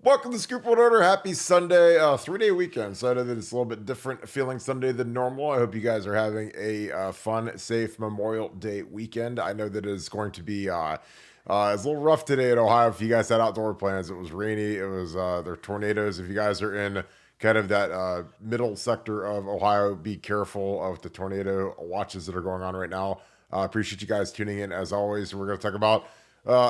Welcome to Scoop One Order. Happy Sunday, 3-day weekend. So I know that it's a little bit different feeling Sunday than normal. I hope you guys are having a fun, safe Memorial Day weekend. I know that it is going to be it's a little rough today in Ohio. If you guys had outdoor plans, it was rainy. It was there are tornadoes. If you guys are in kind of that middle sector of Ohio, be careful of the tornado watches that are going on right now. Appreciate you guys tuning in as always. We're going to talk about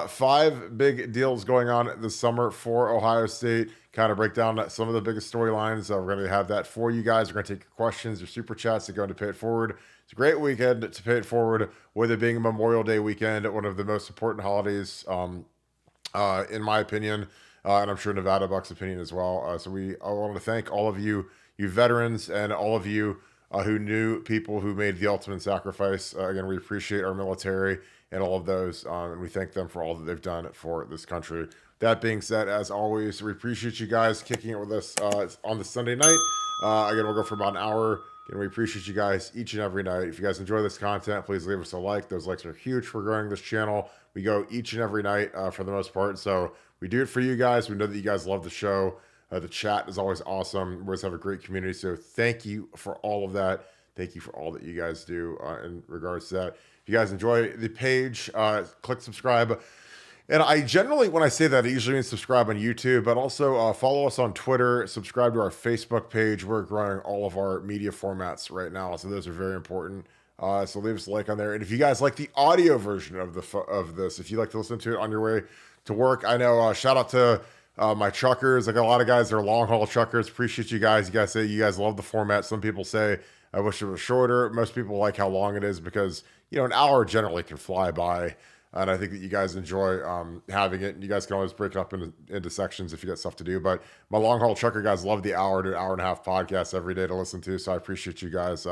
five big deals going on this summer for Ohio State. Kind of break down some of the biggest storylines. We're going to have that for you guys. We're going to take your questions, your super chats to go to Pay It Forward. It's a great weekend to pay it forward, with it being Memorial Day weekend, one of the most important holidays, in my opinion, and I'm sure Nevadabuck's opinion as well. I want to thank all of you, you veterans, and all of you who knew people who made the ultimate sacrifice. Again, we appreciate our military and all of those, and we thank them for all that they've done for this country. That being said, as always, we appreciate you guys kicking it with us on the Sunday night. Again, we'll go for about an hour. Again, we appreciate you guys each and every night. If you guys enjoy this content, please leave us a like. Those likes are huge for growing this channel. We go each and every night for the most part, so we do it for you guys. We know that you guys love the show. The chat is always awesome. We always have a great community, so thank you for all of that. Thank you for all that you guys do in regards to that. If you guys enjoy the page, click subscribe. And I generally, when I say that, I usually mean subscribe on YouTube, but also follow us on Twitter, subscribe to our Facebook page. We're growing all of our media formats right now, so those are very important. So leave us a like on there. And if you guys like the audio version of this, if you like to listen to it on your way to work, I know, shout out to my truckers. I got a lot of guys that are long haul truckers. Appreciate you guys. You guys say you guys love the format. Some people say I wish it was shorter. Most people like how long it is because, you know, an hour generally can fly by. And I think that you guys enjoy having it. And you guys can always break it up into sections if you got stuff to do. But my long haul trucker guys love the hour to hour and a half podcast every day to listen to. So I appreciate you guys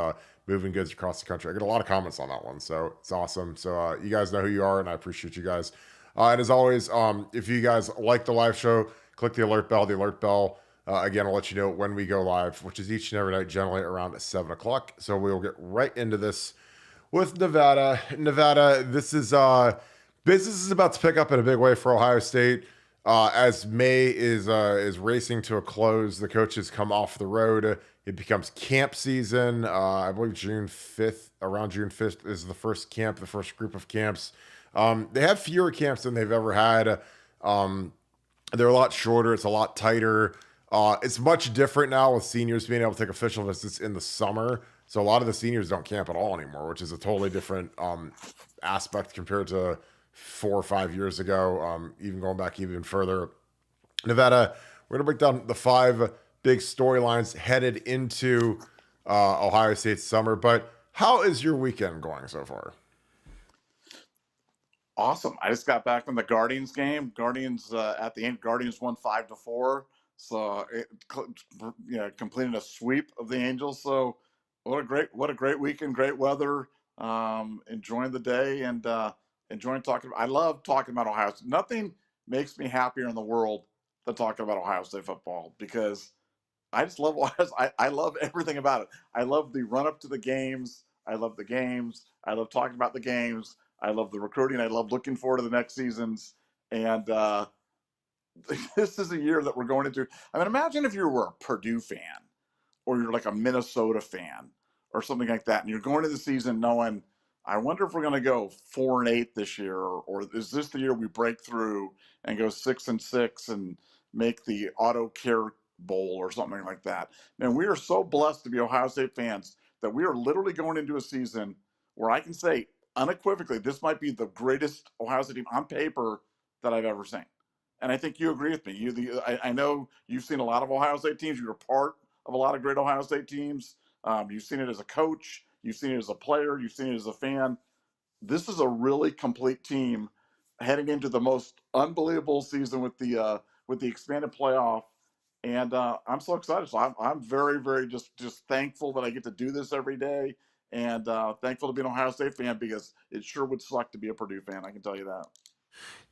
moving goods across the country. I get a lot of comments on that one. So it's awesome. So you guys know who you are, and I appreciate you guys. And as always, if you guys like the live show, click the alert bell. The alert bell, again, will let you know when we go live, which is each and every night, generally around 7 o'clock. So we will get right into this with Nevada. This is business is about to pick up in a big way for Ohio State. As May is racing to a close, the coaches come off the road. It becomes camp season. I believe around June 5th is the first camp, the first group of camps. They have fewer camps than they've ever had. They're a lot shorter. It's a lot tighter. It's much different now with seniors being able to take official visits in the summer. So a lot of the seniors don't camp at all anymore, which is a totally different aspect compared to 4 or 5 years ago, even going back even further. Nevada, we're going to break down the 5 big storylines headed into Ohio State's summer. But how is your weekend going so far? Awesome. I just got back from the Guardians game. Guardians at the end, Guardians won 5-4. So it, completing a sweep of the Angels. So what a great weekend, great weather. Enjoying the day and enjoying talking. I love talking about Ohio State. Nothing makes me happier in the world than talking about Ohio State football because I just love Ohio. I love everything about it. I love the run up to the games. I love the games. I love talking about the games. I love the recruiting. I love looking forward to the next seasons. And this is a year that we're going into. I mean, imagine if you were a Purdue fan or you're like a Minnesota fan or something like that, and you're going to the season knowing, I wonder if we're going to go 4-8 this year, or is this the year we break through and go 6-6 and make the Auto Care Bowl or something like that. Man, we are so blessed to be Ohio State fans that we are literally going into a season where I can say unequivocally, this might be the greatest Ohio State team on paper that I've ever seen. And I think you agree with me. I know you've seen a lot of Ohio State teams. You're part of a lot of great Ohio State teams. You've seen it as a coach. You've seen it as a player. You've seen it as a fan. This is a really complete team heading into the most unbelievable season with the expanded playoff. And I'm so excited. So I'm very, very just thankful that I get to do this every day. And thankful to be an Ohio State fan because it sure would suck to be a Purdue fan. I can tell you that.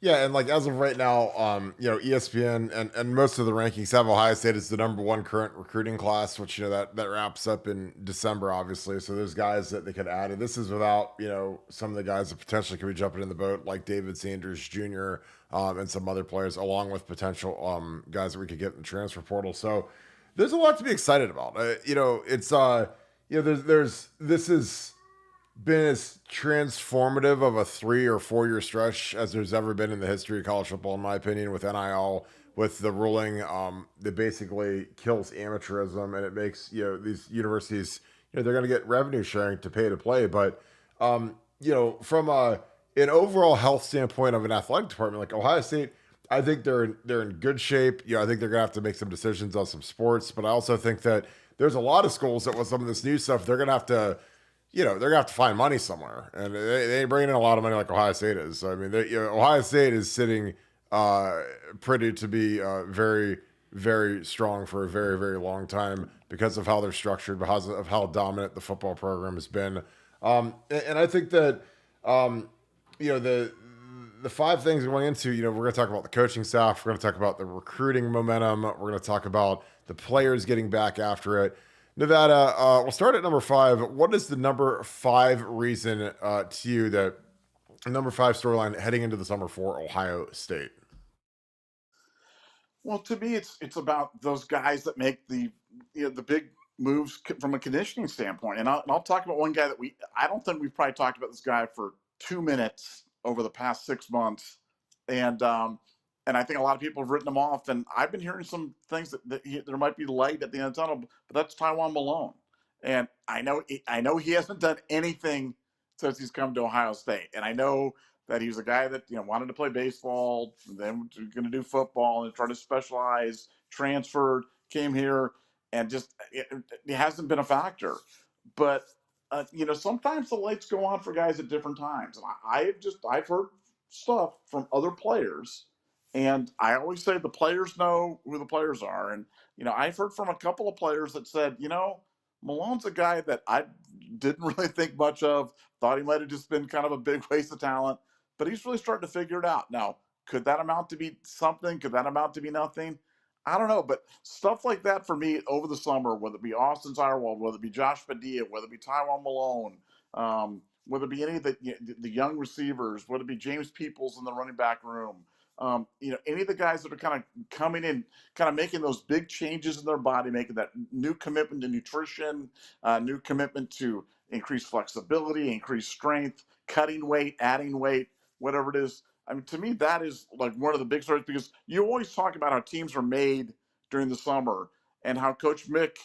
Yeah, and like as of right now, ESPN and most of the rankings have Ohio State as the number one current recruiting class, which that wraps up in December, obviously. So there's guys that they could add, and this is without some of the guys that potentially could be jumping in the boat, like David Sanders Jr. And some other players, along with potential guys that we could get in the transfer portal. So there's a lot to be excited about. It's there's this is been as transformative of a 3 or 4 year stretch as there's ever been in the history of college football, in my opinion, with NIL, with the ruling that basically kills amateurism and it makes these universities they're going to get revenue sharing to pay to play, but from an overall health standpoint of an athletic department like Ohio State. I think they're in good shape. I think they're gonna have to make some decisions on some sports, but I also think that there's a lot of schools that with some of this new stuff, they're gonna have to they're gonna have to find money somewhere, and they ain't bringing in a lot of money like Ohio State is. So I mean, Ohio State is sitting pretty to be very, very strong for a very, very long time because of how they're structured, because of how dominant the football program has been. And I think that the five things going into, we're going to talk about the coaching staff, we're going to talk about the recruiting momentum, we're going to talk about the players getting back after it. Nevada, we'll start at number 5. What is the number 5 reason to you that number 5 storyline heading into the summer for Ohio State? Well, to me, it's about those guys that make the big moves from a conditioning standpoint. And I'll talk about one guy that I don't think we've probably talked about this guy for 2 minutes over the past 6 months, and I think a lot of people have written him off. And I've been hearing some things that there might be light at the end of the tunnel, but that's Taiwan Malone. And I know he hasn't done anything since he's come to Ohio State, and I know that he was a guy that wanted to play baseball, then going to do football and try to specialize, transferred, came here, and just it hasn't been a factor. But sometimes the lights go on for guys at different times, and I've heard stuff from other players, and I always say the players know who the players are, and I've heard from a couple of players that said, Malone's a guy that I didn't really think much of. Thought he might have just been kind of a big waste of talent, but he's really starting to figure it out. Now, could that amount to be something? Could that amount to be nothing? I don't know, but stuff like that for me over the summer, whether it be Austin Zierwald, whether it be Josh Padilla, whether it be Taiwan Malone, whether it be any of the young receivers, whether it be James Peoples in the running back room, any of the guys that are kind of coming in, kind of making those big changes in their body, making that new commitment to nutrition, new commitment to increase flexibility, increase strength, cutting weight, adding weight, whatever it is. I mean, to me, that is like one of the big stories because you always talk about how teams are made during the summer and how Coach Mick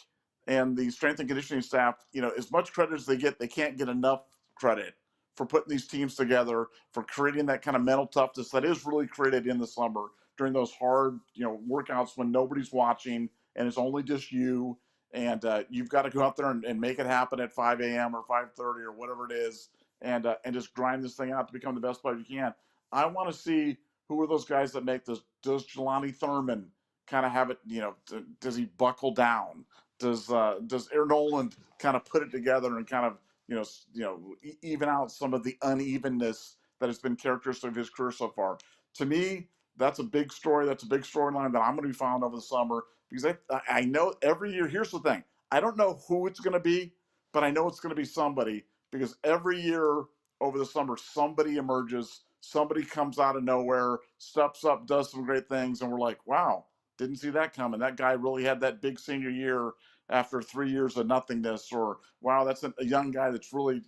and the strength and conditioning staff, as much credit as they get, they can't get enough credit for putting these teams together, for creating that kind of mental toughness that is really created in the summer during those hard, workouts when nobody's watching and it's only just you. And you've got to go out there and make it happen at 5 a.m. or 5:30 or whatever it is, and just grind this thing out to become the best player you can. I want to see who are those guys that make this. Does Jelani Thurman kind of have it? Does he buckle down? Does Aaron Noland kind of put it together and kind of even out some of the unevenness that has been characteristic of his career so far? To me, that's a big story. That's a big storyline that I'm going to be following over the summer because I know every year. Here's the thing: I don't know who it's going to be, but I know it's going to be somebody because every year over the summer, somebody emerges, somebody comes out of nowhere, steps up, does some great things, and we're like, wow, didn't see that coming. That guy really had that big senior year after 3 years of nothingness, or wow, that's a young guy that's really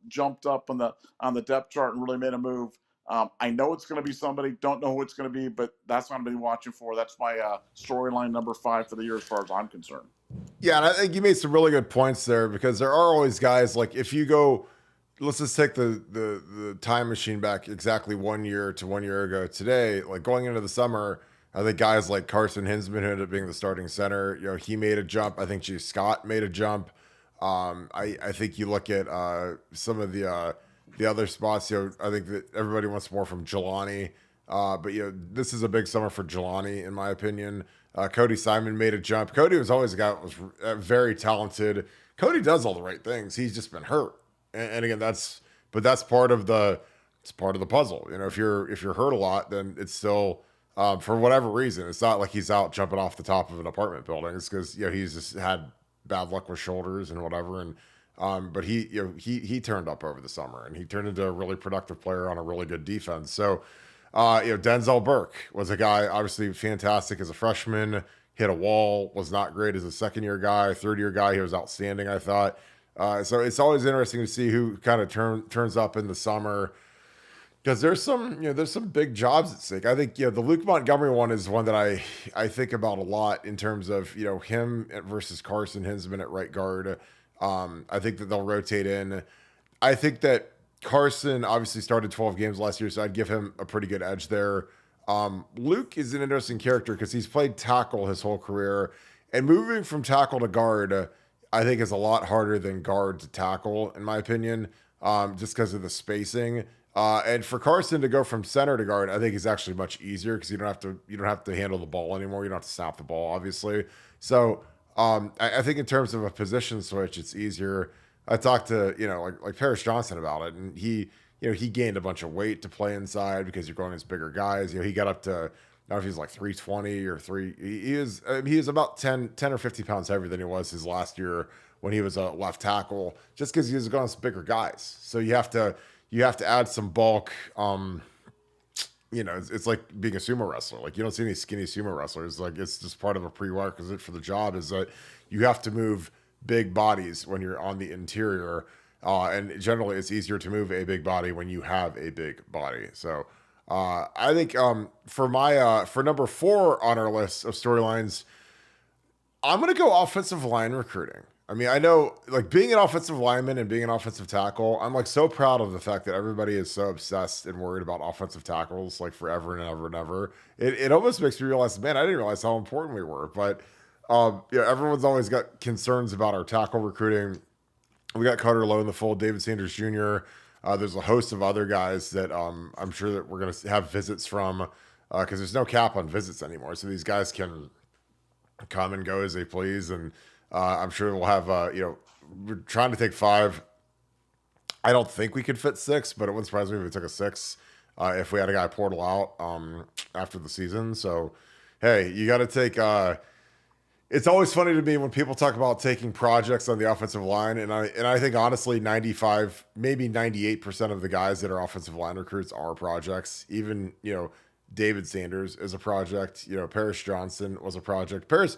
jumped up on the depth chart and really made a move. I know it's going to be somebody. Don't know who it's going to be, but that's what I'm going to be watching for. That's my storyline number 5 for the year, as far as I'm concerned. Yeah, and I think you made some really good points there because there are always guys like if you go, let's just take the time machine back exactly 1 year to 1 year ago today. Like going into the summer, I think guys like Carson Hinsman who ended up being the starting center, he made a jump. I think G. Scott made a jump. I think you look at some of the other spots. I think that everybody wants more from Jelani, but this is a big summer for Jelani in my opinion. Cody Simon made a jump. Cody was always a guy that was very talented. Cody does all the right things. He's just been hurt, and again, that's part of the it's part of the puzzle. If you're hurt a lot, then it's still for whatever reason. It's not like he's out jumping off the top of an apartment building. It's because he's just had bad luck with shoulders and whatever. And but he turned up over the summer and he turned into a really productive player on a really good defense. So Denzel Burke was a guy obviously fantastic as a freshman. Hit a wall, was not great as a second year guy, third year guy. He was outstanding, I thought. So it's always interesting to see who kind of turns up in the summer because there's some big jobs at stake. I think the Luke Montgomery one is one that I think about a lot in terms of him versus Carson Hinsman at right guard. I think that they'll rotate in. I think that Carson obviously started 12 games last year, so I'd give him a pretty good edge there. Luke is an interesting character because he's played tackle his whole career, and moving from tackle to guard, I think is a lot harder than guard to tackle, in my opinion, just because of the spacing. And for Carson to go from center to guard, I think is actually much easier because you don't have to handle the ball anymore. You don't have to snap the ball, obviously. So I think in terms of a position switch, it's easier. I talked to like Paris Johnson about it, and he gained a bunch of weight to play inside because you're going against bigger guys. He got up to, I don't know if he's like 320 or three. He is about 10 or 50 pounds heavier than he was his last year when he was a left tackle, just because he was going against bigger guys. So you have to add some bulk. It's like being a sumo wrestler. Like you don't see any skinny sumo wrestlers. Like it's just part of a prerequisite for the job is that you have to move big bodies when you're on the interior. And generally, it's easier to move a big body when you have a big body. So I think for number 4 on our list of storylines, I'm going to go offensive line recruiting. I mean, I know like being an offensive lineman and being an offensive tackle, I'm like so proud of the fact that everybody is so obsessed and worried about offensive tackles like forever and ever and ever. It almost makes me realize, man, I didn't realize how important we were. But everyone's always got concerns about our tackle recruiting. We got Carter Lowe in the fold, David Sanders Jr. There's a host of other guys that I'm sure that we're going to have visits from because there's no cap on visits anymore. So these guys can come and go as they please. And I'm sure we'll have, we're trying to take 5. I don't think we could fit 6, but it wouldn't surprise me if we took a 6 if we had a guy portal out after the season. So, hey, you got to take it's always funny to me when people talk about taking projects on the offensive line, and I think honestly 95, maybe 98% of the guys that are offensive line recruits are projects. Even David Sanders is a project. Paris Johnson was a project. Paris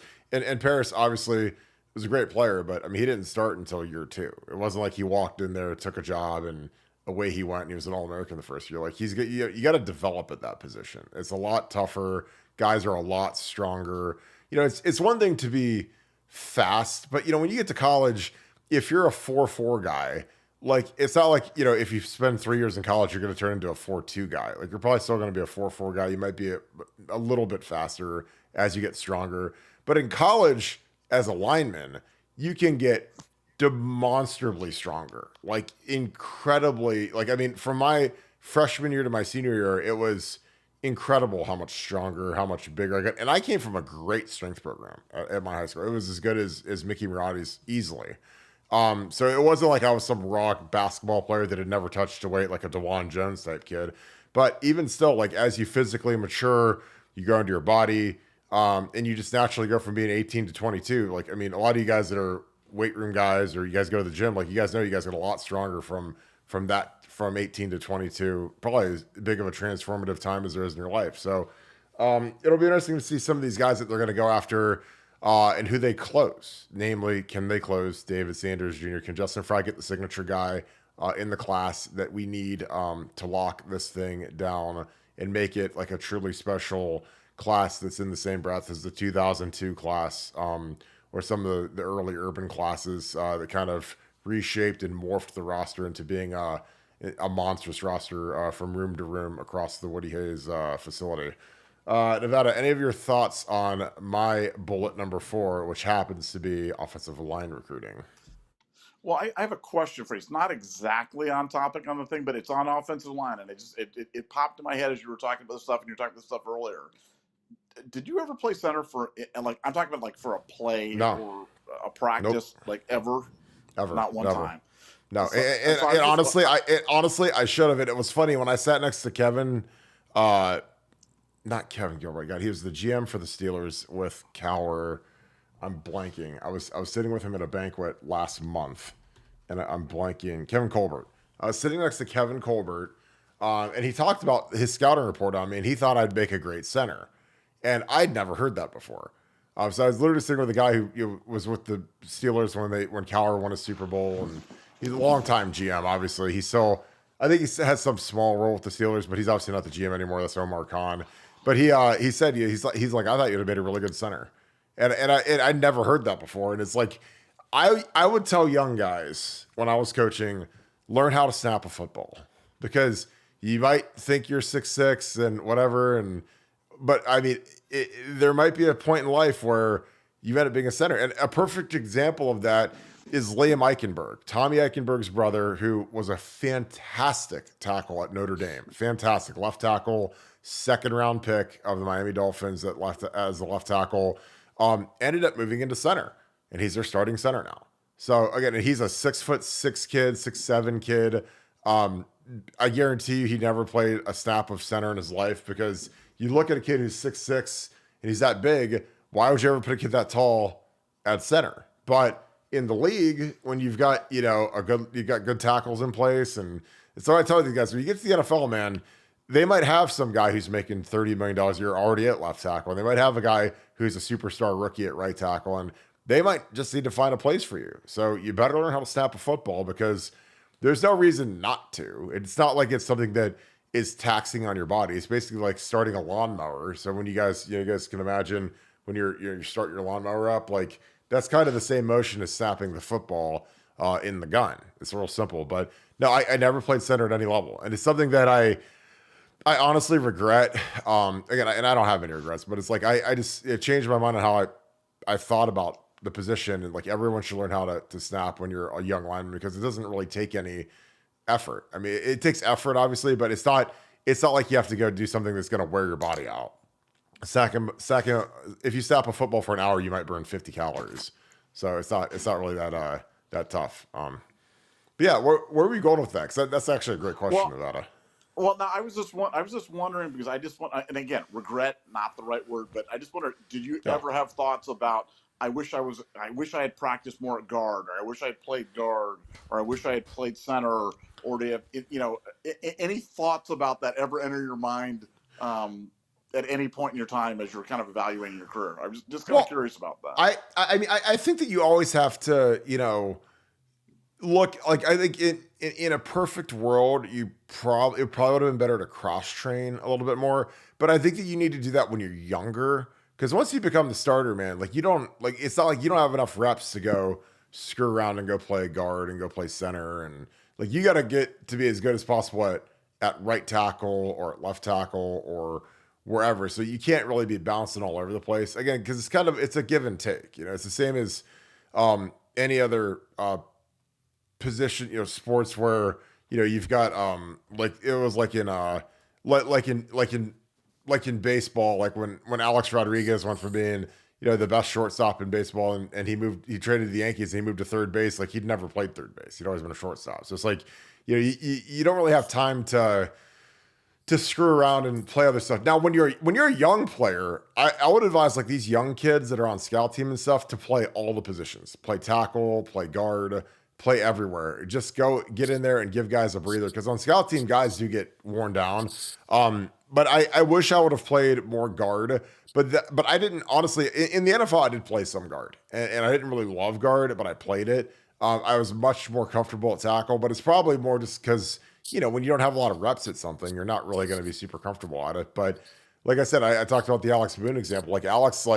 obviously was a great player, but I mean he didn't start until year 2. It wasn't like he walked in there, took a job, and away he went, and he was an All-American the first year. Like you got to develop at that position. It's a lot tougher. Guys are a lot stronger. It's one thing to be fast, but when you get to college, if you're a 4.4 guy, like it's not like if you spend 3 years in college, you're going to turn into a 4.2 guy. Like you're probably still going to be a 4.4 guy. You might be a little bit faster as you get stronger, but in college, as a lineman, you can get demonstrably stronger, like incredibly. Like I mean, from my freshman year to my senior year, it was incredible how much stronger, how much bigger I got. And I came from a great strength program at my high school. It was as good as Mickey Marotti's easily. So it wasn't like I was some raw basketball player that had never touched a weight like a DeJuan Jones type kid. But even still, like as you physically mature, you grow into your body, and you just naturally go from being 18 to 22. Like, I mean, a lot of you guys that are weight room guys or you guys go to the gym, like you guys know you guys get a lot stronger from 18 to 22, probably as big of a transformative time as there is in your life. So it'll be interesting to see some of these guys that they're going to go after and who they close. Namely, can they close David Sanders Jr.? Can Justin Fry get the signature guy in the class that we need to lock this thing down and make it like a truly special class that's in the same breath as the 2002 class or some of the early urban classes that kind of reshaped and morphed the roster into being a monstrous roster from room to room across the Woody Hayes facility. Nevada, any of your thoughts on my bullet number 4, which happens to be offensive line recruiting? Well, I have a question for you. It's not exactly on topic on the thing, but it's on offensive line, and it popped in my head as you were talking about this stuff, and you were talking about this stuff earlier. Did you ever play center for, like, I'm talking about like for a play No. or a practice, Nope. like ever? Ever. Not one Never. time. No, And so I and was just, honestly, I should have. It was funny when I sat next to Kevin, not Kevin Gilbert. God, he was the GM for the Steelers with Cower. I'm blanking. I was sitting with him at a banquet last month, and I'm blanking. Kevin Colbert. I was sitting next to Kevin Colbert, and he talked about his scouting report on me, and he thought I'd make a great center, and I'd never heard that before. So I was literally sitting with a guy who was with the Steelers when Cower won a Super Bowl, and he's a longtime GM. Obviously, I think he has some small role with the Steelers, but he's obviously not the GM anymore. That's Omar Khan. But he said he's like I thought you'd have made a really good center, and I'd never heard that before. And it's like I would tell young guys when I was coaching, learn how to snap a football, because you might think you're 6'6" and whatever, but I mean there might be a point in life where you end up being a center. And a perfect example of that is Liam Eichenberg, Tommy Eichenberg's brother, who was a fantastic tackle at Notre Dame. Fantastic left tackle, second round pick of the Miami Dolphins that left as a left tackle. Ended up moving into center, and he's their starting center now. So again, he's a 6'6" kid, 6'7" kid. I guarantee you he never played a snap of center in his life, because you look at a kid who's 6'6" and he's that big. Why would you ever put a kid that tall at center? But in the league, when you've got, you've got good tackles in place. And so I tell these guys, when you get to the NFL, man, they might have some guy who's making $30 million a year already at left tackle. And they might have a guy who's a superstar rookie at right tackle. And they might just need to find a place for you. So you better learn how to snap a football, because there's no reason not to. It's not like it's something that is taxing on your body. It's basically like starting a lawnmower. So when you guys can imagine when you start your lawnmower up, like that's kind of the same motion as snapping the football in the gun. It's real simple. But no, I never played center at any level. And it's something that I honestly regret. Again, and I don't have any regrets, but it's like it changed my mind on how I thought about the position. And like everyone should learn how to snap when you're a young lineman, because it doesn't really take any effort. I mean, it takes effort, obviously, but it's not like you have to go do something that's going to wear your body out. Second, if you snap a football for an hour, you might burn 50 calories. So it's not really that tough. But yeah, where are we going with that? 'Cause that's actually a great question, Nevada. Well, now I was just wondering, because I just want, and again, regret, not the right word, but I just wonder, did you ever have thoughts about, I wish I had practiced more at guard, or I wish I had played guard, or I wish I had played center, or do you have, any thoughts about that ever enter your mind at any point in your time as you're kind of evaluating your career? I was just kind of curious about that. I mean, I think that you always have to, look, like, I think in a perfect world, it probably would have been better to cross train a little bit more. But I think that you need to do that when you're younger, because once you become the starter, man, like it's not like you don't have enough reps to go screw around and go play guard and go play center. And like, you got to get to be as good as possible at right tackle or at left tackle or wherever. So you can't really be bouncing all over the place, again, because it's a give and take. It's the same as any other position, sports where you've got like it was like in baseball, like when Alex Rodriguez went from being the best shortstop in baseball, and he traded to the Yankees and he moved to third base. Like, he'd never played third base. He'd always been a shortstop. So it's like you don't really have time to screw around and play other stuff. Now, when you're a young player, I would advise, like, these young kids that are on scout team and stuff, to play all the positions, play tackle, play guard, play everywhere. Just go get in there and give guys a breather, because on scout team, guys do get worn down. But I wish I would have played more guard, but I didn't, honestly. In the NFL, I did play some guard, and I didn't really love guard, but I played it. I was much more comfortable at tackle, but it's probably more just because, when you don't have a lot of reps at something, you're not really going to be super comfortable at it. But like I said, I talked about the Alex Boone example. Like, Alex,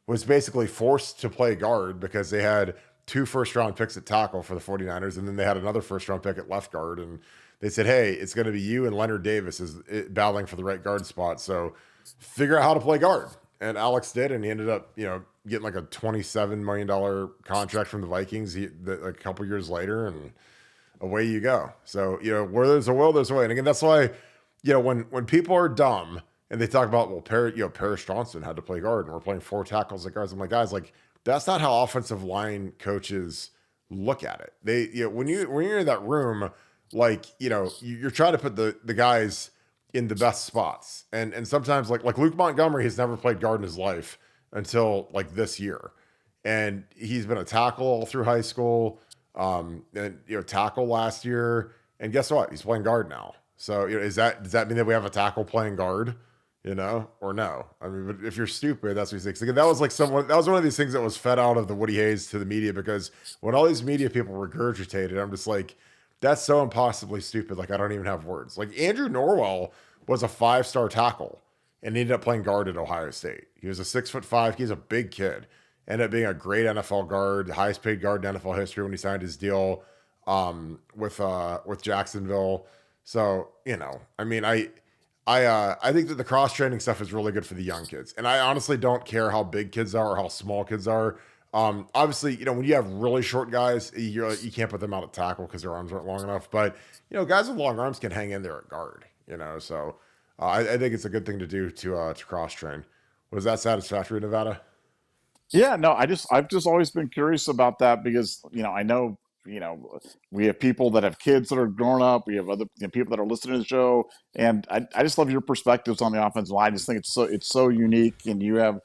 was basically forced to play guard because they had 2 first-round picks at tackle for the 49ers, and then they had another first-round pick at left guard, and they said, hey, it's going to be you and Leonard Davis is battling for the right guard spot, so figure out how to play guard. And Alex did, and he ended up, getting like a $27 million contract from the Vikings a couple years later, and away you go. So, where there's a will, there's a way. And again, that's why, when people are dumb and they talk about, well, Paris Johnson had to play guard, and we're playing 4 tackles at guards. I'm like, guys, like, that's not how offensive line coaches look at it. They, when you're in that room, like, you're trying to put the guys in the best spots, and sometimes like Luke Montgomery has never played guard in his life until like this year, and he's been a tackle all through high school, and tackle last year, and guess what? He's playing guard now. So does that mean that we have a tackle playing guard? Or no? I mean, but if you're stupid, that's what he's thinking. That was like that was one of these things that was fed out of the Woody Hayes to the media, because when all these media people regurgitated, I'm just like, that's so impossibly stupid. Like, I don't even have words. Like, Andrew Norwell was a 5-star tackle and ended up playing guard at Ohio State. He was a 6'5". He's a big kid. Ended up being a great NFL guard, the highest paid guard in NFL history when he signed his deal with Jacksonville. So, I mean, I think that the cross training stuff is really good for the young kids, and I honestly don't care how big kids are or how small kids are. Obviously, when you have really short guys, you can't put them out at tackle because their arms aren't long enough. But guys with long arms can hang in there at guard. So I think it's a good thing to do to cross train. Was that satisfactory, Nevada? Yeah, no, I've just always been curious about that because I know we have people that have kids that are grown up. We have other people that are listening to the show, and I just love your perspectives on the offensive line. I just think it's so unique, and you have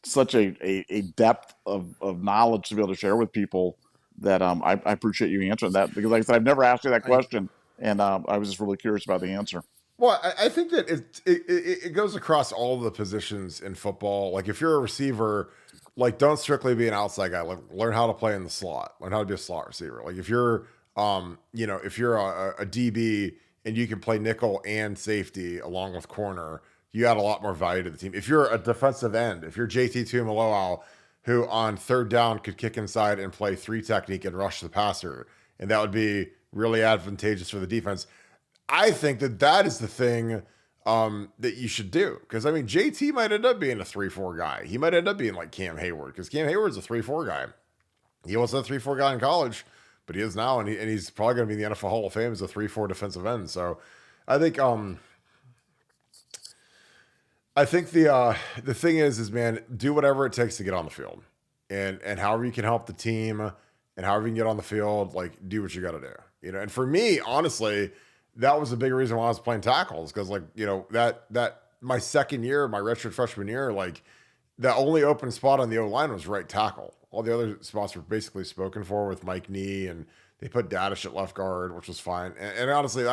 such a depth of knowledge to be able to share with people that I appreciate you answering that, because like I said, I've never asked you that I question, and I was just really curious about the answer. Well, I think that it goes across all the positions in football. Like, if you're a receiver, like, don't strictly be an outside guy. Like, learn how to play in the slot. Learn how to be a slot receiver. Like, if you're if you're a DB and you can play nickel and safety along with corner, you add a lot more value to the team. If you're a defensive end, if you're JT Tuimoloau, who on third down could kick inside and play 3 technique and rush the passer, and that would be really advantageous for the defense. I think that is the thing that you should do. Because, I mean, JT might end up being a 3-4 guy. He might end up being like Cam Hayward, because Cam Hayward's a 3-4 guy. He wasn't a 3-4 guy in college, but he is now, and he's probably going to be in the NFL Hall of Fame as a 3-4 defensive end. So I think the thing is, man, do whatever it takes to get on the field, and however you can help the team, and however you can get on the field, like, do what you got to do. And for me, honestly, that was a big reason why I was playing tackles, because, like, that my second year, my redshirt freshman year, like, the only open spot on the O line was right tackle. All the other spots were basically spoken for with Mike Nee, and they put Dadish at left guard, which was fine. And honestly,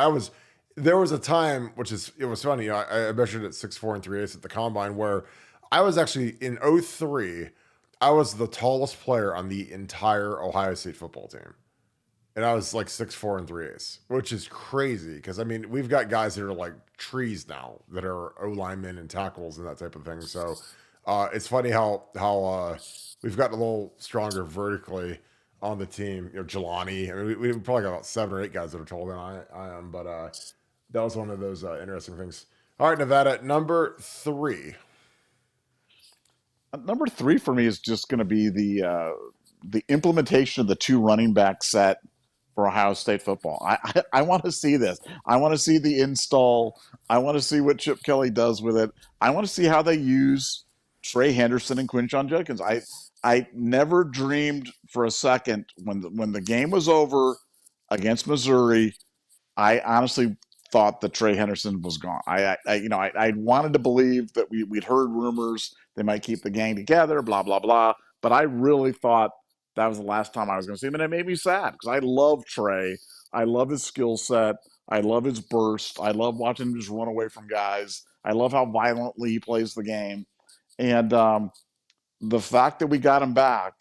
there was a time, it was funny. I measured at 6'4" and 3/8 at the combine, where I was actually in '03. I was the tallest player on the entire Ohio State football team. And I was like 6'4" and 3/8, which is crazy, because, I mean, we've got guys that are like trees now that are O linemen and tackles and that type of thing. So it's funny how we've gotten a little stronger vertically on the team. Jelani. I mean, we probably got about 7 or 8 guys that are taller than I am, but that was one of those interesting things. All right, Nevada, number 3. Number 3 for me is just going to be the implementation of the 2 running back set for Ohio State football. I want to see this. I want to see the install. I want to see what Chip Kelly does with it. I want to see how they use Trey Henderson and Quinshon Judkins. I never dreamed for a second when the game was over against Missouri. I honestly thought that Trey Henderson was gone. I wanted to believe that we'd heard rumors they might keep the gang together, blah blah blah. But I really thought that was the last time I was going to see him, and it made me sad because I love Trey. I love his skill set. I love his burst. I love watching him just run away from guys. I love how violently he plays the game, and the fact that we got him back,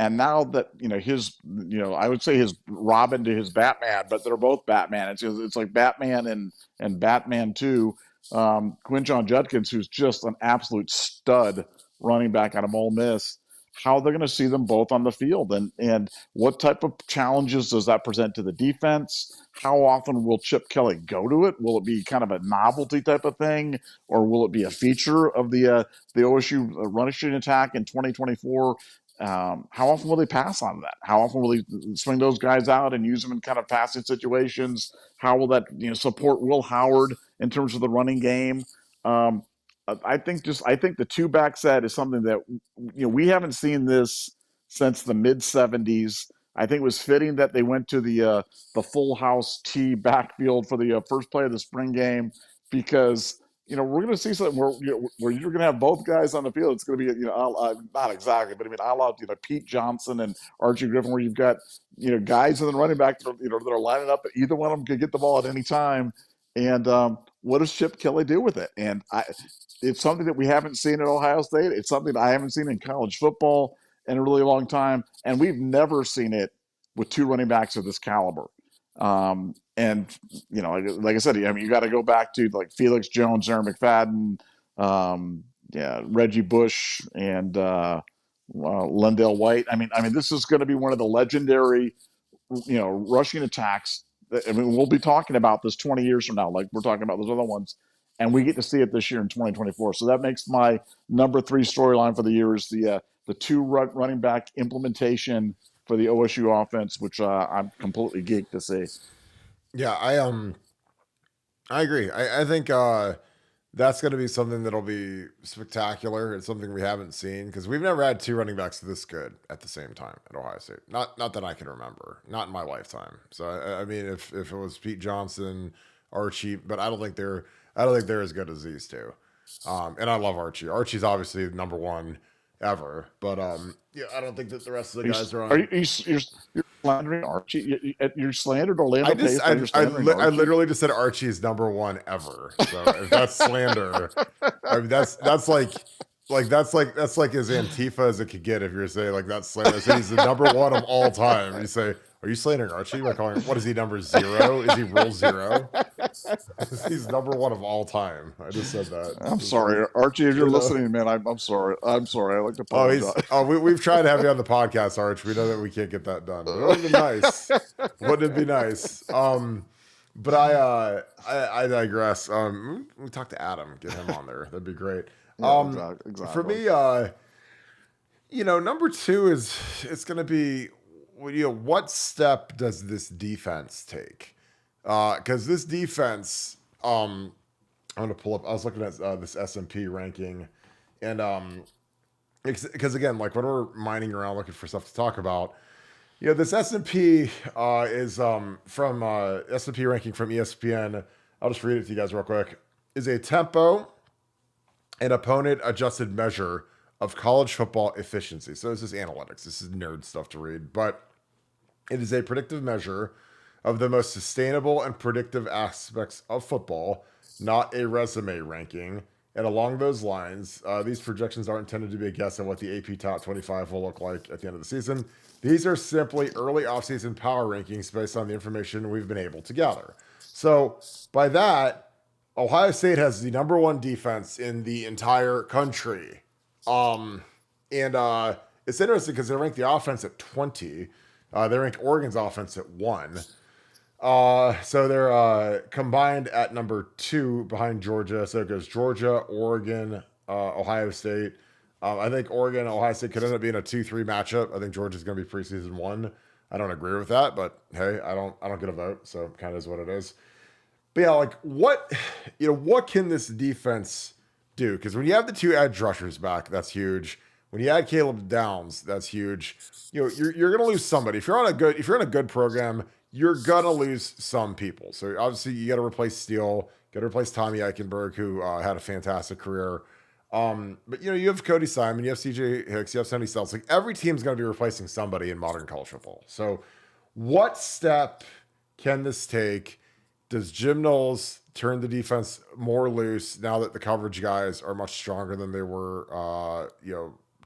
and now that I would say his Robin to his Batman, but they're both Batman. It's like Batman and Batman 2. Quinshon Judkins, who's just an absolute stud running back out of Ole Miss. How they're going to see them both on the field, and what type of challenges does that present to the defense? How often will Chip Kelly go to it? Will it be kind of a novelty type of thing, or will it be a feature of the OSU running attack in 2024? How often will they pass on that? How often will they swing those guys out and use them in kind of passing situations? How will that support Will Howard in terms of the running game? Um, I think the 2 back set is something that we haven't seen this since the mid '70s I think it was fitting that they went to the full house T backfield for the first play of the spring game because we're going to see something where you're going to have both guys on the field. It's going to be not exactly, but I mean I love Pete Johnson and Archie Griffin, where you've got guys in the running back that are lining up. Either one of them could get the ball at any time. And what does Chip Kelly do with it? And it's something that we haven't seen at Ohio State. It's something I haven't seen in college football in a really long time, and we've never seen it with two running backs of this caliber. And like I said, I mean, you got to go back to like Felix Jones, Aaron McFadden, Reggie Bush, and Lendell White. I mean, this is going to be one of the legendary, rushing attacks. I mean, we'll be talking about this 20 years from now, like we're talking about those other ones, and we get to see it this year in 2024. So that makes my number 3 storyline for the year is the two running back implementation for the OSU offense, which I'm completely geeked to see. Yeah, I agree. I think that's going to be something that'll be spectacular. It's something we haven't seen because we've never had two running backs this good at the same time at Ohio State. Not that I can remember. Not in my lifetime. So I mean, if it was Pete Johnson, Archie, but I don't think they're as good as these two. And I love Archie. Archie's obviously number one ever, but yeah, I don't think that the rest of the guys are on. Are you're slandering Archie? You're slandered Orlando Pace. I literally just said Archie is number one ever. So if that's slander, I mean that's like that's as Antifa as it could get. If you're saying like that's slander, so he's the number one of all time. And you say, are you slandering Archie by calling him? What is he, number 0? Is he rule 0? He's number one of all time. I just said that. I'm sorry, Archie, if you're listening, man. I'm sorry. I'd like to apologize. We've tried to have you on the podcast, Arch. We know that we can't get that done. But it would be nice. Wouldn't it be nice? But I digress. We talk to Adam, get him on there. That'd be great. Yeah, exactly. For me, number 2 is it's going to be, what step does this defense take? Because this defense, I'm going to pull up. I was looking at this S&P ranking, and because again, like when we're mining around looking for stuff to talk about, this S&P is from S&P ranking from ESPN. I'll just read it to you guys real quick. Is a tempo and opponent adjusted measure of college football efficiency. So this is analytics. This is nerd stuff to read, but it is a predictive measure of the most sustainable and predictive aspects of football, not a resume ranking. And along those lines, these projections aren't intended to be a guess at what the AP Top 25 will look like at the end of the season. These are simply early offseason power rankings based on the information we've been able to gather. So by that, Ohio State has the number 1 defense in the entire country. And it's interesting because they rank the offense at 20. They rank Oregon's offense at 1. So they're combined at number 2 behind Georgia. So it goes Georgia, Oregon, Ohio State. I think Oregon and Ohio State could end up being a 2-3 matchup. I think Georgia's going to be preseason 1. I don't agree with that, but hey, I don't get a vote, so it kind of is what it is. But yeah, like what can this defense do? Because when you have the 2 edge rushers back, that's huge. When you add Caleb Downs, that's huge. You're going to lose somebody. If you're in a good program, you're going to lose some people. So obviously you got to replace Steele, got to replace Tommy Eichenberg, who had a fantastic career. But you have Cody Simon, you have CJ Hicks, you have Sonny Styles. Like every team's going to be replacing somebody in modern college football. So what step can this take? Does Jim Knowles turn the defense more loose now that the coverage guys are much stronger than they were,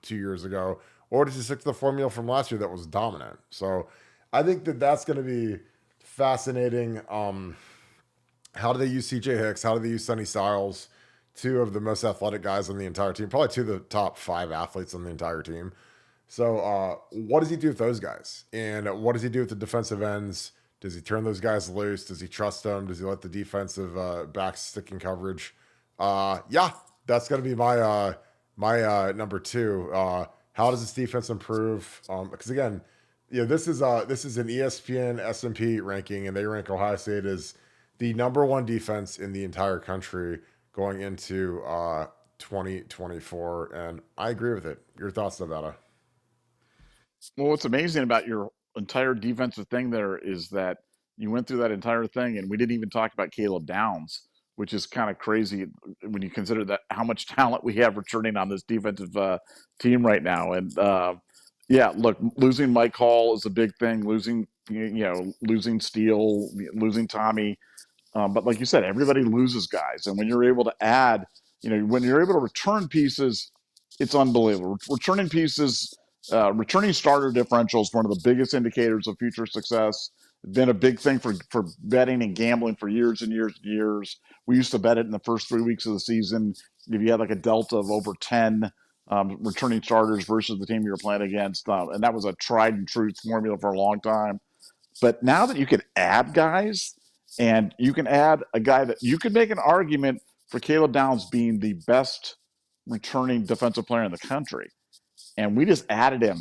2 years ago? Or does he stick to the formula from last year that was dominant? So I think that's going to be fascinating. How do they use CJ Hicks? How do they use Sonny Styles? 2 of the most athletic guys on the entire team, probably 2 of the top 5 athletes on the entire team. So what does he do with those guys? And what does he do with the defensive ends? Does he turn those guys loose? Does he trust them? Does he let the defensive backs stick in coverage? Yeah, that's going to be my number 2. How does this defense improve? Because again, this is an ESPN S&P ranking, and they rank Ohio State as the number 1 defense in the entire country going into 2024. And I agree with it. Your thoughts, Nevada? Well, what's amazing about your entire defensive thing there is that you went through that entire thing, and we didn't even talk about Caleb Downs, which is kind of crazy when you consider that how much talent we have returning on this defensive team right now. And yeah, look, losing Mike Hall is a big thing. Losing Steele, losing Tommy. But like you said, everybody loses guys, and when you're able to add, when you're able to return pieces, it's unbelievable. Returning pieces, returning starter differential is one of the biggest indicators of future success. It's been a big thing for betting and gambling for years and years and years. We used to bet it in the first 3 weeks of the season. If you had like a delta of over 10 returning starters versus the team you were playing against, and that was a tried and true formula for a long time. But now that you can add guys, and you can add a guy that you could make an argument for Caleb Downs being the best returning defensive player in the country, and we just added him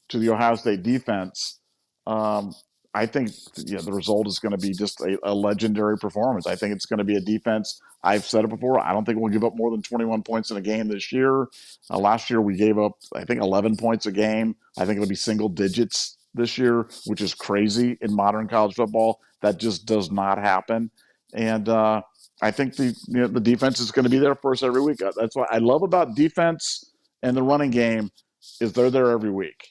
to the Ohio State defense. Um, I think the result is going to be just a legendary performance. I think it's going to be a defense. I've said it before. I don't think we'll give up more than 21 points in a game this year. Last year we gave up, I think, 11 points a game. I think it'll be single digits this year, which is crazy in modern college football. That just does not happen. And I think the defense is going to be there for us every week. That's what I love about defense and the running game is they're there every week.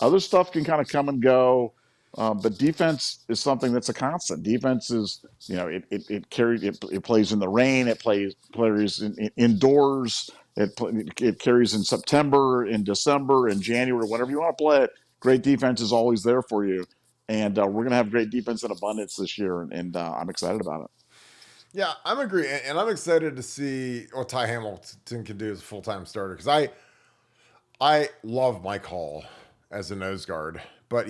Other stuff can kind of come and go, but defense is something that's a constant. Defense is, it plays in the rain, it plays indoors, it carries in September, in December, in January, whenever you want to play it. Great defense is always there for you, and we're going to have great defense in abundance this year, and I'm excited about it. Yeah, I'm agree, and I'm excited to see what Ty Hamilton can do as a full-time starter because I love Mike Hall as a nose guard, but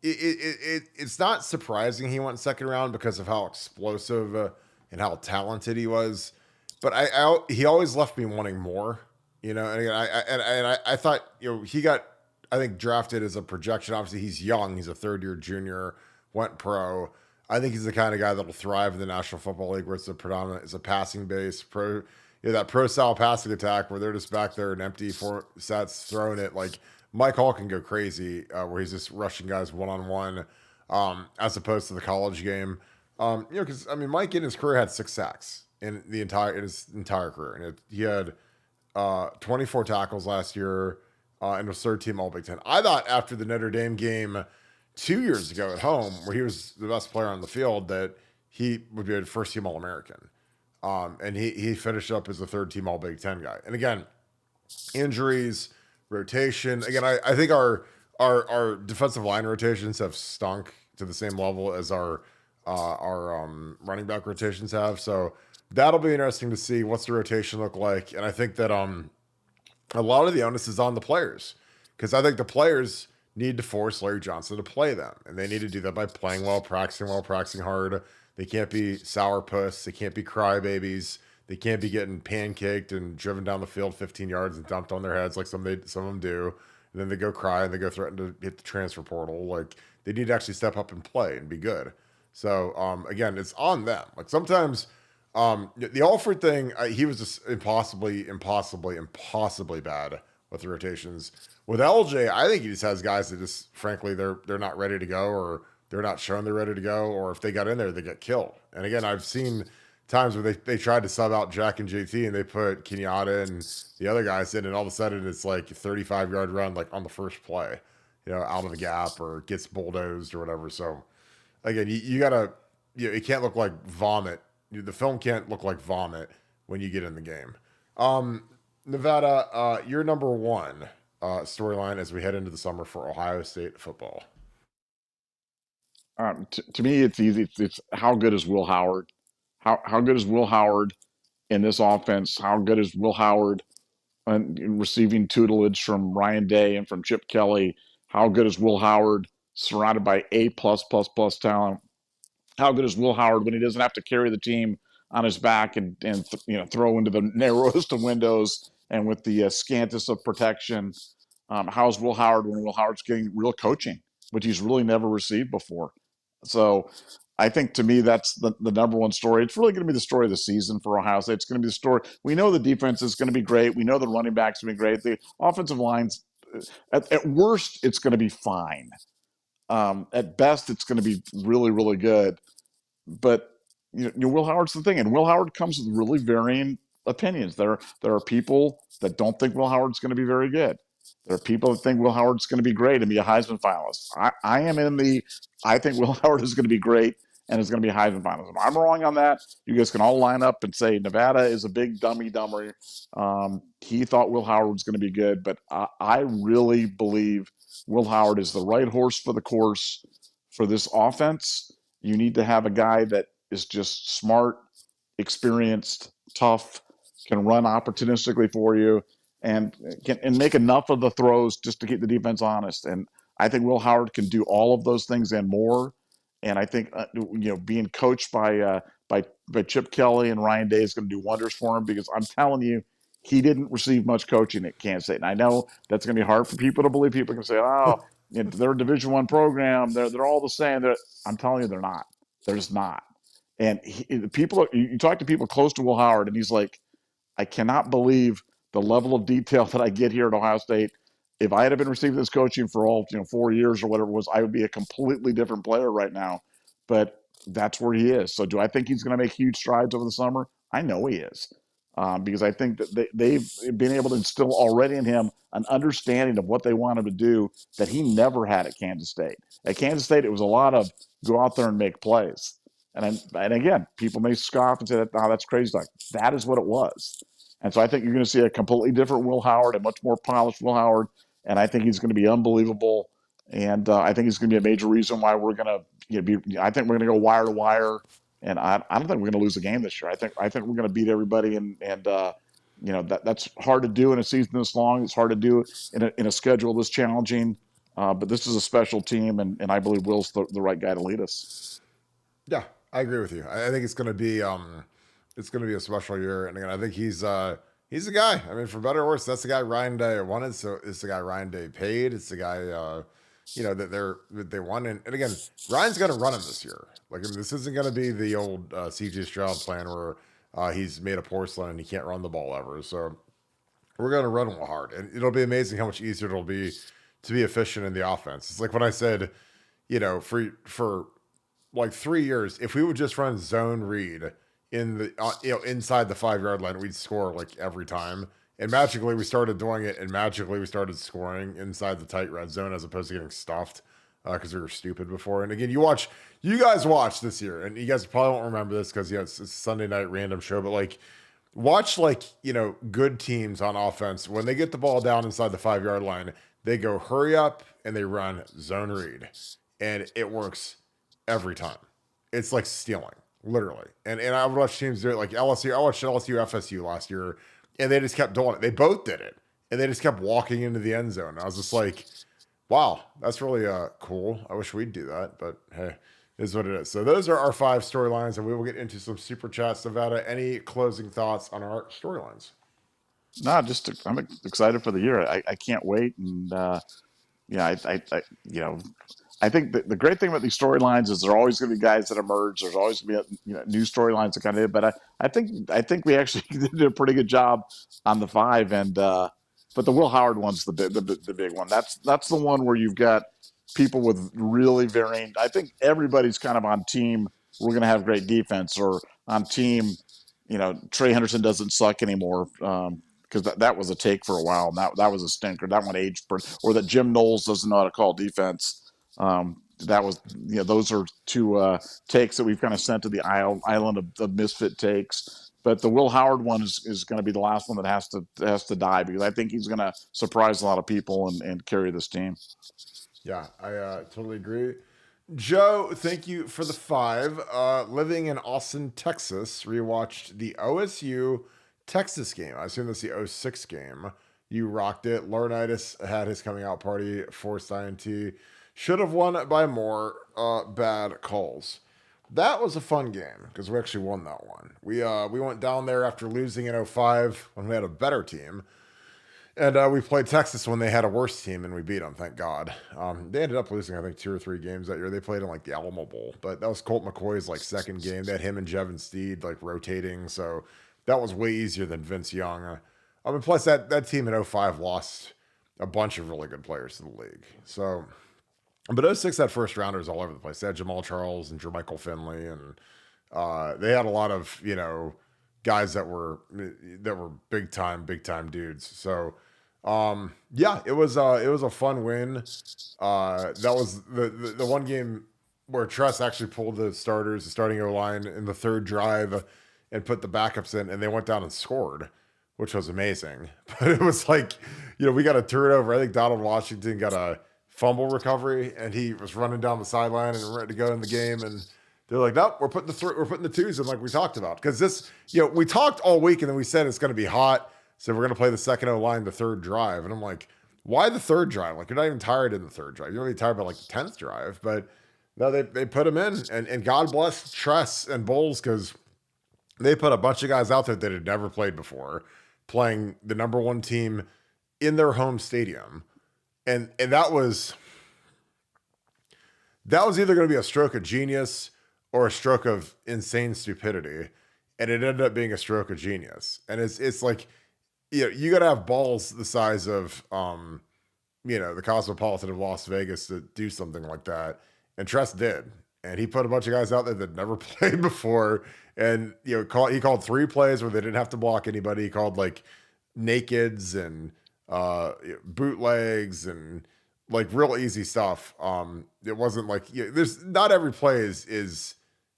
it's not surprising he went second round because of how explosive and how talented he was. But he always left me wanting more, And again, I thought he got I think drafted as a projection. Obviously, he's young; he's a third-year junior, went pro. I think he's the kind of guy that'll thrive in the National Football League, where it's a passing base pro. That pro style passing attack where they're just back there and empty four sets throwing it. Like Mike Hall can go crazy where he's just rushing guys one-on-one as opposed to the college game. Because Mike in his career had 6 sacks in his entire career, and he had 24 tackles last year and was third team All Big Ten. I thought after the Notre Dame game 2 years ago at home, where he was the best player on the field, that he would be a first team All American. And he finished up as a third team All Big Ten guy. And again, injuries, rotation. Again, I think our defensive line rotations have stunk to the same level as our running back rotations have. So that'll be interesting to see what's the rotation look like. And I think that a lot of the onus is on the players, because I think the players need to force Larry Johnson to play them, and they need to do that by playing well, practicing hard. They can't be sourpuss. They can't be crybabies. They can't be getting pancaked and driven down the field 15 yards and dumped on their heads like some of them do. And then they go cry and they go threaten to hit the transfer portal. Like, they need to actually step up and play and be good. So, again, it's on them. Like, sometimes the Alford thing, he was just impossibly bad with the rotations. With LJ, I think he just has guys that just, frankly, they're not ready to go, or they're not showing they're ready to go, or if they got in there, they get killed. And again, I've seen times where they tried to sub out Jack and JT, and they put Kenyatta and the other guys in, and all of a sudden it's like a 35-yard run, like on the first play, out of the gap, or gets bulldozed or whatever. So again, you gotta, it can't look like vomit. The film can't look like vomit when you get in the game. Nevada, your number one storyline as we head into the summer for Ohio State football. To me, it's easy. It's how good is Will Howard? How good is Will Howard in this offense? How good is Will Howard receiving tutelage from Ryan Day and from Chip Kelly? How good is Will Howard surrounded by A++ talent? How good is Will Howard when he doesn't have to carry the team on his back and throw into the narrowest of windows and with the scantest of protection? How's Will Howard when Will Howard's getting real coaching, which he's really never received before? So I think, to me, that's the number one story. It's really going to be the story of the season for Ohio State. It's going to be the story. We know the defense is going to be great. We know the running backs are going to be great. The offensive line's at worst, it's going to be fine. At best, it's going to be really, really good. But Will Howard's the thing, and Will Howard comes with really varying opinions. There are people that don't think Will Howard's going to be very good. There are people that think Will Howard's going to be great and be a Heisman finalist. I am in the I think Will Howard is going to be great and is going to be a Heisman finalist. If I'm wrong on that, you guys can all line up and say Nevada is a big dummy. He thought Will Howard was going to be good, but I really believe Will Howard is the right horse for the course for this offense. You need to have a guy that is just smart, experienced, tough, can run opportunistically for you, and can make enough of the throws just to keep the defense honest. And I think Will Howard can do all of those things and more. And I think being coached by Chip Kelly and Ryan Day is going to do wonders for him, because I'm telling you, he didn't receive much coaching at Kansas State. And I know that's going to be hard for people to believe. People can say, "Oh, they're a Division I program. They're all the same." I'm telling you, they're not. They're just not. And you talk to people close to Will Howard, and he's like, I cannot believe the level of detail that I get here at Ohio State. If I had been receiving this coaching for all 4 years or whatever it was, I would be a completely different player right now. But that's where he is. So do I think he's going to make huge strides over the summer? I know he is, because I think that they've been able to instill already in him an understanding of what they want him to do that he never had at Kansas State. At Kansas State, it was a lot of go out there and make plays. And again, people may scoff and say that, that's crazy. Like, that is what it was. And so I think you're going to see a completely different Will Howard, a much more polished Will Howard. And I think he's going to be unbelievable. And I think he's going to be a major reason why we're going to I think we're going to go wire to wire. And I don't think we're going to lose a game this year. I think we're going to beat everybody. And that's hard to do in a season this long. It's hard to do in a schedule this challenging. But this is a special team, and I believe Will's the right guy to lead us. Yeah, I agree with you. I think it's going to be a special year, and again, I think he's a guy. I mean, for better or worse, that's the guy Ryan Day wanted. So it's the guy Ryan Day paid. It's the guy that they won. And again, Ryan's going to run him this year. Like, I mean, this isn't going to be the old CJ Stroud plan where he's made of porcelain and he can't run the ball ever. So we're going to run him hard, and it'll be amazing how much easier it'll be to be efficient in the offense. It's like when I said, for like 3 years, if we would just run zone read in the inside the 5-yard line, we'd score like every time. And magically we started doing it, and magically we started scoring inside the tight red zone as opposed to getting stuffed because we were stupid before. And again, you guys watch this year, and you guys probably won't remember this because it's a Sunday night random show, but like watch good teams on offense when they get the ball down inside the 5-yard line, they go hurry up and they run zone read, and it works every time. It's like stealing, literally. And I would watch teams do it, like LSU. I watched LSU FSU last year, and they just kept doing it. They both did it, and they just kept walking into the end zone. I was just like, wow, that's really cool. I wish we'd do that, but hey, it is what it is. So those are our 5 storylines, and we will get into some super chats. Nevada, any closing thoughts on our storylines? No, I'm excited for the year. I can't wait, and I think the great thing about these storylines is there are always going to be guys that emerge. There's always going to be new storylines that kind of. But I think we actually did a pretty good job on the 5, and but the Will Howard one's the big one. That's the one where you've got people with really varying. I think everybody's kind of on team. We're going to have great defense, or on team. Trey Henderson doesn't suck anymore. Because that was a take for a while, and that was a stinker. That one aged, or that Jim Knowles doesn't know how to call defense. That was, those are 2 takes that we've kind of sent to the island of misfit takes. But the Will Howard one is going to be the last one that has to die, because I think he's going to surprise a lot of people and carry this team. Yeah, I totally agree. Joe, thank you for the 5. Living in Austin, Texas, rewatched the OSU Texas game. I assume that's the 06 game. You rocked it. Laurinaitis had his coming out party, forced INT. Should have won it by more. Bad calls. That was a fun game because we actually won that one. We went down there after losing in 05 when we had a better team. And we played Texas when they had a worse team, and we beat them, thank God. They ended up losing, I think, 2 or 3 games that year. They played in, like, the Alamo Bowl. But that was Colt McCoy's, like, second game. They had him and Jevin Steed, like, rotating. So that was way easier than Vince Young. Plus, that team in 05 lost a bunch of really good players in the league. So, but '06 had first rounders all over the place. They had Jamal Charles and Jermichael Finley, and they had a lot of guys that were big time dudes. So yeah, it was a fun win. That was the one game where Tress actually pulled the starting O line in the third drive and put the backups in, and they went down and scored, which was amazing. But it was like, we got a turnover. I think Donald Washington got a fumble recovery, and he was running down the sideline and ready to go in the game, and they're like, nope, we're putting the twos in like we talked about. Because this, we talked all week, and then we said it's going to be hot, so we're going to play the second O line the third drive. And I'm like, why the third drive? Like, you're not even tired in the third drive. You're only tired by like the 10th drive. But no, they put him in, and God bless Tress and Bowles, because they put a bunch of guys out there that had never played before, playing the number one team in their home stadium. And that was either going to be a stroke of genius or a stroke of insane stupidity. And it ended up being a stroke of genius. And it's like, you got to have balls the size of, the Cosmopolitan of Las Vegas to do something like that. And Tress did. And he put a bunch of guys out there that never played before. And, he called 3 plays where they didn't have to block anybody. He called like nakeds and bootlegs and like real easy stuff. It wasn't like, there's not every play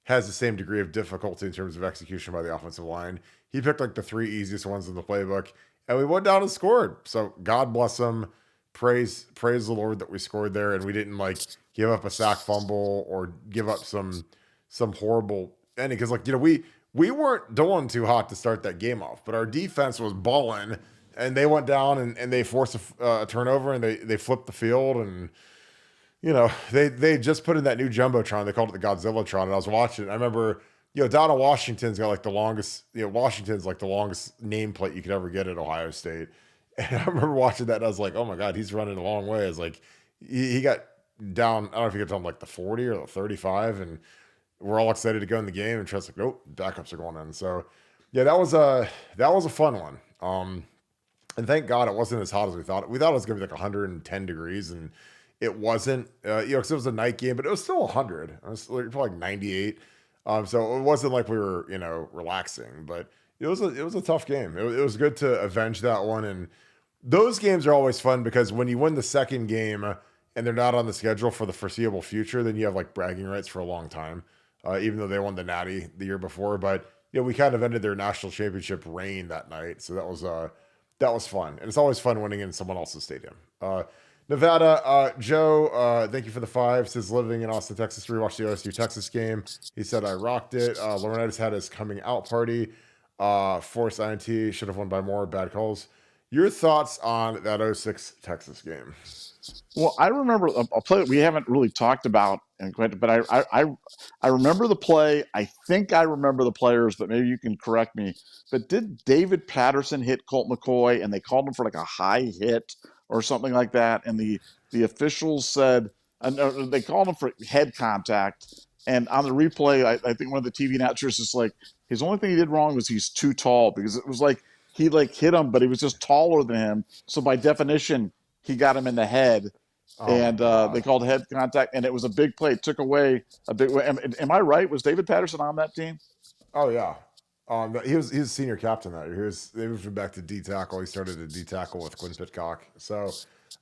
has the same degree of difficulty in terms of execution by the offensive line. He picked like the 3 easiest ones in the playbook, and we went down and scored. So God bless him. Praise the Lord that we scored there, and we didn't like give up a sack fumble or give up some horrible ending. Because we weren't doing too hot to start that game off, but our defense was balling, and they went down and they forced a turnover, and they flipped the field, and they just put in that new Jumbotron. They called it the Godzillatron. And I was watching. I remember, Donald Washington's got like the longest, Washington's like the longest nameplate you could ever get at Ohio State. And I remember watching that, and I was like, oh my God, he's running a long way. It's like, he got down, I don't know if he got down like the 40 or the 35, and we're all excited to go in the game, and Trent's like, nope, backups are going in. So yeah, that was a fun one. And thank God it wasn't as hot as we thought. We thought it was going to be like 110 degrees, and it wasn't, because it was a night game, but it was still 100. It was like 98. So it wasn't like we were, relaxing, but it was a tough game. It was good to avenge that one. And those games are always fun because when you win the second game and they're not on the schedule for the foreseeable future, then you have like bragging rights for a long time, even though they won the Natty the year before. But we kind of ended their national championship reign that night, so that was fun. And it's always fun winning in someone else's stadium. Nevada, Joe, thank you for the 5. Says living in Austin, Texas, rewatched the OSU Texas game. He said I rocked it. Laurinaitis had his coming out party. Forced INT, should have won by more. Bad calls. Your thoughts on that '06 Texas game? Well, I remember a play that we haven't really talked about, but I remember the play. I think I remember the players, but maybe you can correct me. But did David Patterson hit Colt McCoy, and they called him for like a high hit or something like that? And the officials said they called him for head contact. And on the replay, I think one of the TV announcers is like, his only thing he did wrong was he's too tall, because it was like he like hit him, but he was just taller than him. So by definition, he got him in the head. And they called head contact, and it was a big play. It took away a big. Am I right? Was David Patterson on that team? Oh yeah, he was senior captain that year. They moved him back to D tackle. He started to D tackle with Quinn Pitcock. So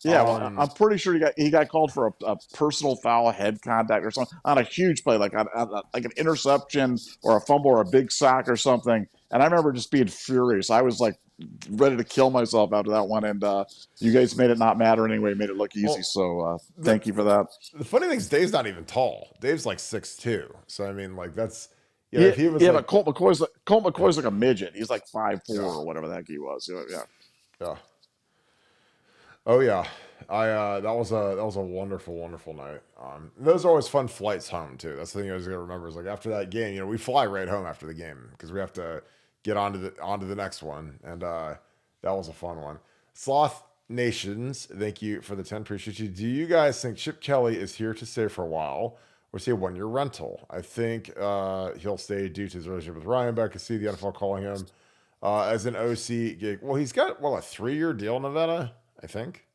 yeah, well, I'm pretty sure he got called for a personal foul, head contact, or something on a huge play, like like an interception or a fumble or a big sack or something. And I remember just being furious. I was like ready to kill myself after that one, and you guys made it not matter anyway, made it look easy. Well, so thank you for that. The funny thing is, Dave's not even tall. Dave's like 6'2". So I mean, like that's if he was but Colt McCoy's like a midget. He's like 5'4" or whatever the heck he was. Yeah. Oh yeah, that was a wonderful night. Those are always fun flights home too. That's the thing I was gonna remember is like after that game, we fly right home after the game because we have to get onto the next one, and that was a fun one. Sloth Nations, thank you for the 10. Appreciate you. Do you guys think Chip Kelly is here to stay for a while, or is he a 1-year rental? I think he'll stay due to his relationship with Ryan, but I can see the NFL calling him as an OC gig. Well, he's got a 3-year deal in Nevada, I think.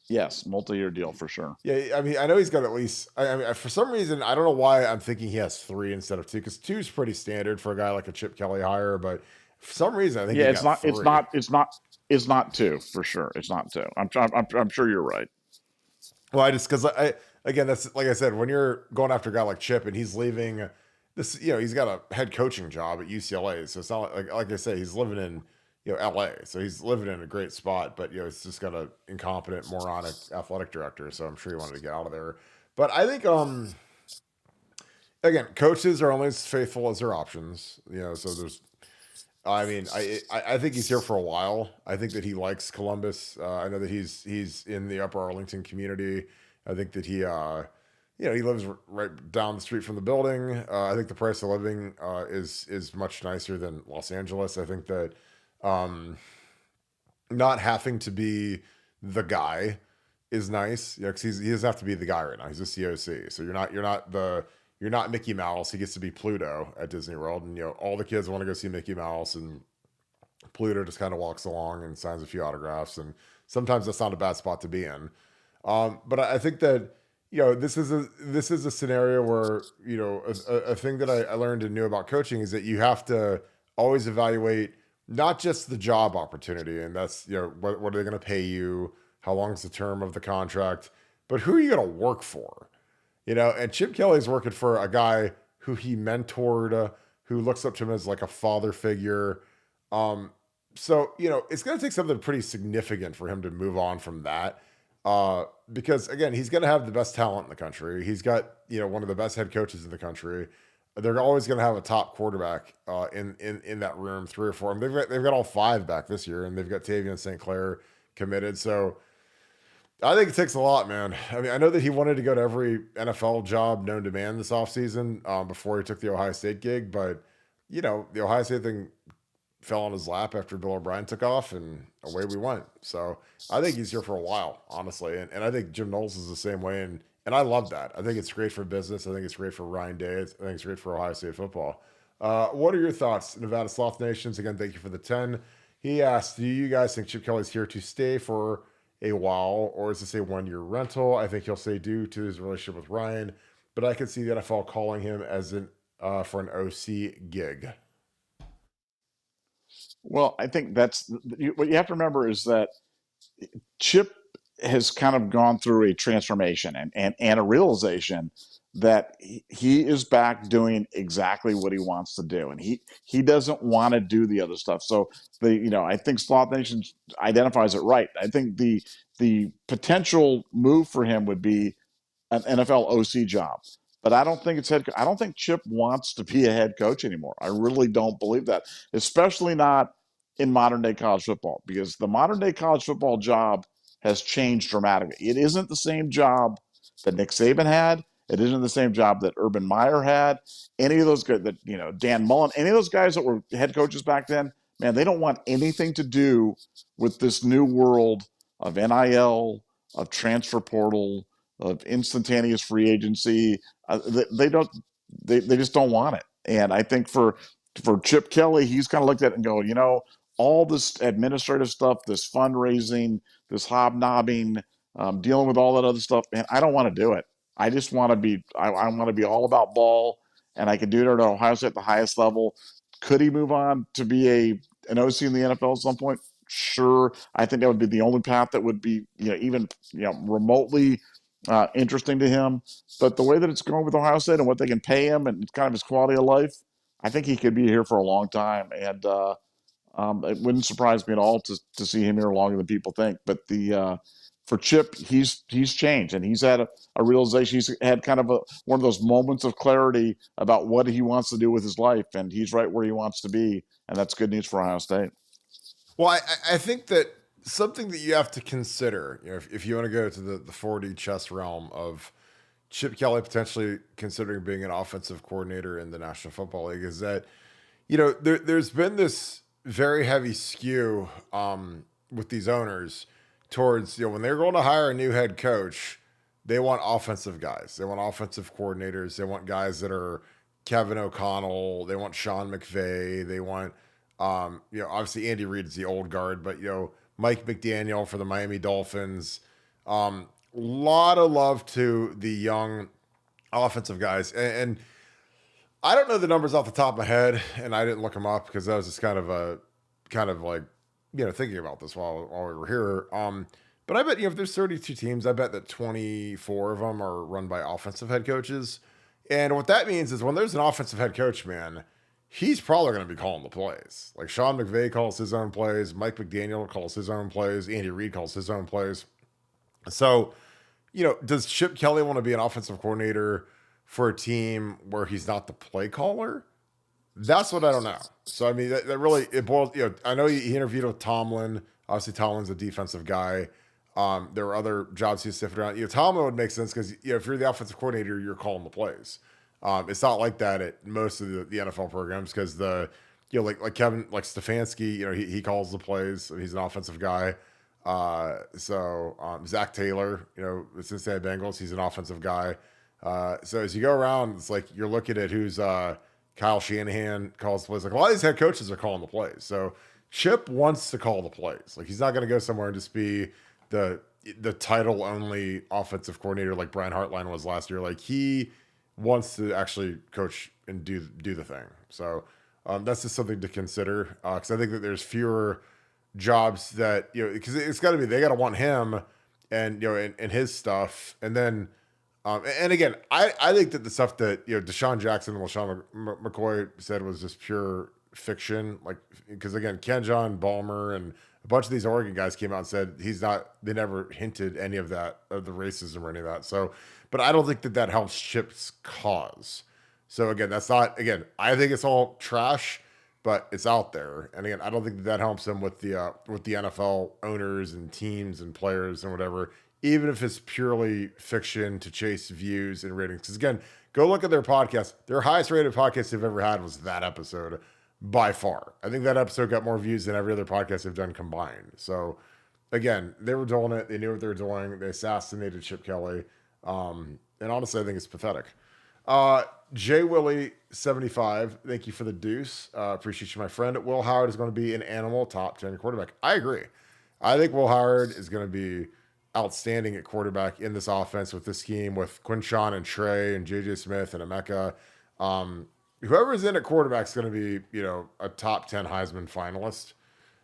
Yes, multi-year deal for sure. Yeah, I mean, I know he's got at least. I mean, for some reason, I don't know why I'm thinking he has 3 instead of 2, because 2 is pretty standard for a guy like a Chip Kelly hire. But for some reason, I think Yeah, he's it's got not. It's 3. not. It's not. It's not two for sure. It's not two. I'm sure you're right. Well, I just because again, that's like I said, when you're going after a guy like Chip and he's leaving this, he's got a head coaching job at UCLA, so it's not like I say, he's living in LA, so he's living in a great spot, but it's just got a incompetent, moronic athletic director, so I'm sure he wanted to get out of there. But I think again, coaches are only as faithful as their options, so there's. I mean, I think he's here for a while. I think that he likes Columbus. I know that he's in the Upper Arlington community. I think that he lives right down the street from the building. I think the price of living is much nicer than Los Angeles. I think that um, not having to be the guy is nice. Because he doesn't have to be the guy right now. He's a COC, so you're not Mickey Mouse. He gets to be Pluto at Disney World, and all the kids want to go see Mickey Mouse, and Pluto just kind of walks along and signs a few autographs, and sometimes that's not a bad spot to be in. But I think that this is a scenario where a thing that I learned and knew about coaching is that you have to always evaluate not just the job opportunity, and that's what are they going to pay you, how long is the term of the contract, but who are you going to work for? And Chip Kelly's working for a guy who he mentored, who looks up to him as like a father figure. So, it's going to take something pretty significant for him to move on from that. Because again, he's going to have the best talent in the country. He's got, one of the best head coaches in the country. They're always going to have a top quarterback in that room, 3 or 4. I mean, they've got all 5 back this year, and they've got Tavion St. Clair committed. So I think it takes a lot, man. I mean, I know that he wanted to go to every NFL job known to man this offseason before he took the Ohio State gig, but the Ohio State thing fell on his lap after Bill O'Brien took off, and away we went. So I think he's here for a while, honestly, and I think Jim Knowles is the same way, and I love that. I think it's great for business. I think it's great for Ryan Day. I think it's great for Ohio State football. What are your thoughts, Nevada Sloth Nations? Again, thank you for the 10. He asked, do you guys think Chip Kelly's here to stay for a while, or is this a 1-year rental? I think he'll say due to his relationship with Ryan, but I could see the NFL calling him as for an OC gig. Well, I think what you have to remember is that Chip has kind of gone through a transformation and a realization that he is back doing exactly what he wants to do, and he doesn't want to do the other stuff. So I think Sloth Nation identifies it right. I think the potential move for him would be an NFL OC job. But I don't think I don't think Chip wants to be a head coach anymore. I really don't believe that, especially not in modern day college football, because the modern day college football job has changed dramatically. It isn't the same job that Nick Saban had. It isn't the same job that Urban Meyer had. Any of those guys that, Dan Mullen, any of those guys that were head coaches back then, man, they don't want anything to do with this new world of NIL, of transfer portal, of instantaneous free agency. They don't. They just don't want it. And I think for Chip Kelly, he's kind of looked at it and go, all this administrative stuff, this fundraising, this hobnobbing, dealing with all that other stuff, man, I don't want to do it. I just want to be. I want to be all about ball, and I can do it at Ohio State at the highest level. Could he move on to be an OC in the NFL at some point? Sure. I think that would be the only path that would be, even remotely interesting to him. But the way that it's going with Ohio State and what they can pay him and kind of his quality of life, I think he could be here for a long time. And it wouldn't surprise me at all to see him here longer than people think. But for Chip, he's changed, and he's had a realization. He's had kind of one of those moments of clarity about what he wants to do with his life, and he's right where he wants to be, and that's good news for Ohio State. Well, I think that something that you have to consider, if you want to go to the 4D chess realm of Chip Kelly potentially considering being an offensive coordinator in the National Football League, is that, there's been this very heavy skew with these owners towards, when they're going to hire a new head coach, they want offensive guys. They want offensive coordinators. They want guys that are Kevin O'Connell. They want Sean McVay. They want, obviously Andy Reid is the old guard, but, Mike McDaniel for the Miami Dolphins. Lot of love to the young offensive guys. And I don't know the numbers off the top of my head, and I didn't look them up because that was just kind of like, thinking about this while we were here. But I bet, if there's 32 teams, I bet that 24 of them are run by offensive head coaches. And what that means is when there's an offensive head coach, man, he's probably going to be calling the plays. Like Sean McVay calls his own plays, Mike McDaniel calls his own plays, Andy Reid calls his own plays. So, does Chip Kelly want to be an offensive coordinator for a team where he's not the play caller? That's what I don't know. So, I mean, that really, it boils, I know he interviewed with Tomlin. Obviously, Tomlin's a defensive guy. There were other jobs he's sifted around. Tomlin would make sense because, if you're the offensive coordinator, you're calling the plays. It's not like that at most of the NFL programs because like Kevin, like Stefanski, he calls the plays. He's an offensive guy. Zach Taylor, the Cincinnati Bengals, he's an offensive guy. So as you go around, it's like you're looking at who's Kyle Shanahan calls the plays. Like a lot of these head coaches are calling the plays. So Chip wants to call the plays. Like he's not going to go somewhere and just be the title only offensive coordinator like Brian Hartline was last year. Like he wants to actually coach and do the thing. So that's just something to consider because I think that there's fewer jobs that because it's got to be they got to want him and and his stuff and then and again I think that the stuff that Deshaun Jackson and LaShawn McCoy said was just pure fiction, like because again Ken John Ballmer and a bunch of these Oregon guys came out and said they never hinted any of that of the racism or any of that. So but I don't think that helps Chip's cause. So again, that's not I think it's all trash, but it's out there. And again, I don't think that helps him with the NFL owners and teams and players and whatever, even if it's purely fiction to chase views and ratings. Because again, go look at their podcast. Their highest rated podcast they've ever had was that episode by far. I think that episode got more views than every other podcast they've done combined. So again, they were doing it. They knew what they were doing. They assassinated Chip Kelly. And honestly, I think it's pathetic. Jay Willie 75, thank you for the deuce. Appreciate you, my friend. Will Howard is going to be an animal top 10 quarterback. I agree. I think Will Howard is going to be outstanding at quarterback in this offense with this scheme with Quinshawn and Trey and JJ Smith and Emeka. Whoever is in at quarterback is going to be, a top 10 Heisman finalist.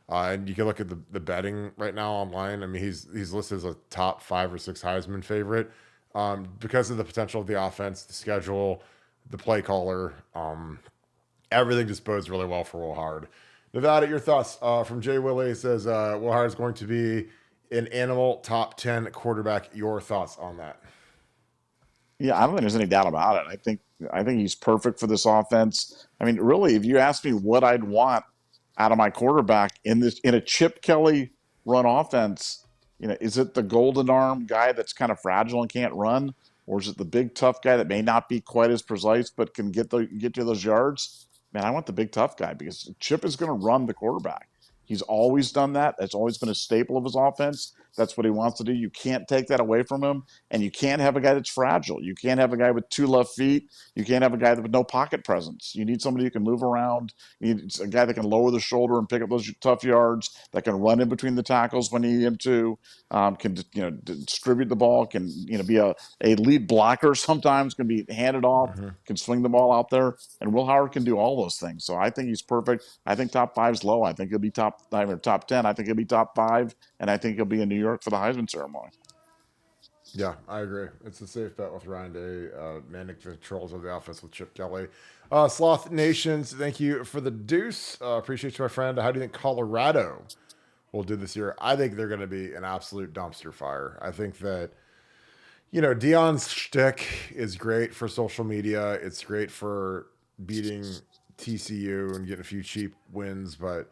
And you can look at the betting right now online. I mean, he's listed as a top 5 or 6 Heisman favorite. Because of the potential of the offense, the schedule, the play caller, everything just bodes really well for Will Howard. Nevada, your thoughts from Jay Willie says Will Howard is going to be an animal top 10 quarterback. Your thoughts on that? Yeah, I don't think there's any doubt about it. I think he's perfect for this offense. I mean, really, if you ask me what I'd want out of my quarterback in a Chip Kelly run offense, is it the golden arm guy that's kind of fragile and can't run? Or is it the big tough guy that may not be quite as precise but can get to those yards? Man, I want the big tough guy because Chip is going to run the quarterback. He's always done that. That's always been a staple of his offense. That's what he wants to do. You can't take that away from him. And you can't have a guy that's fragile. You can't have a guy with 2 left feet. You can't have a guy with no pocket presence. You need somebody who can move around. You need a guy that can lower the shoulder and pick up those tough yards, that can run in between the tackles when you need him to, can distribute the ball, can be a lead blocker sometimes, can be handed off, can swing the ball out there. And Will Howard can do all those things. So I think he's perfect. I think top 5's low. I think he'll be top 10. I think he'll be top 5. And I think he'll be in New York for the Heisman ceremony. Yeah, I agree. It's a safe bet with Ryan Day, managing the controls of the offense with Chip Kelly. Sloth Nations, thank you for the deuce. Appreciate you, my friend. How do you think Colorado will do this year? I think they're going to be an absolute dumpster fire. I think that, Deion's shtick is great for social media. It's great for beating TCU and getting a few cheap wins, but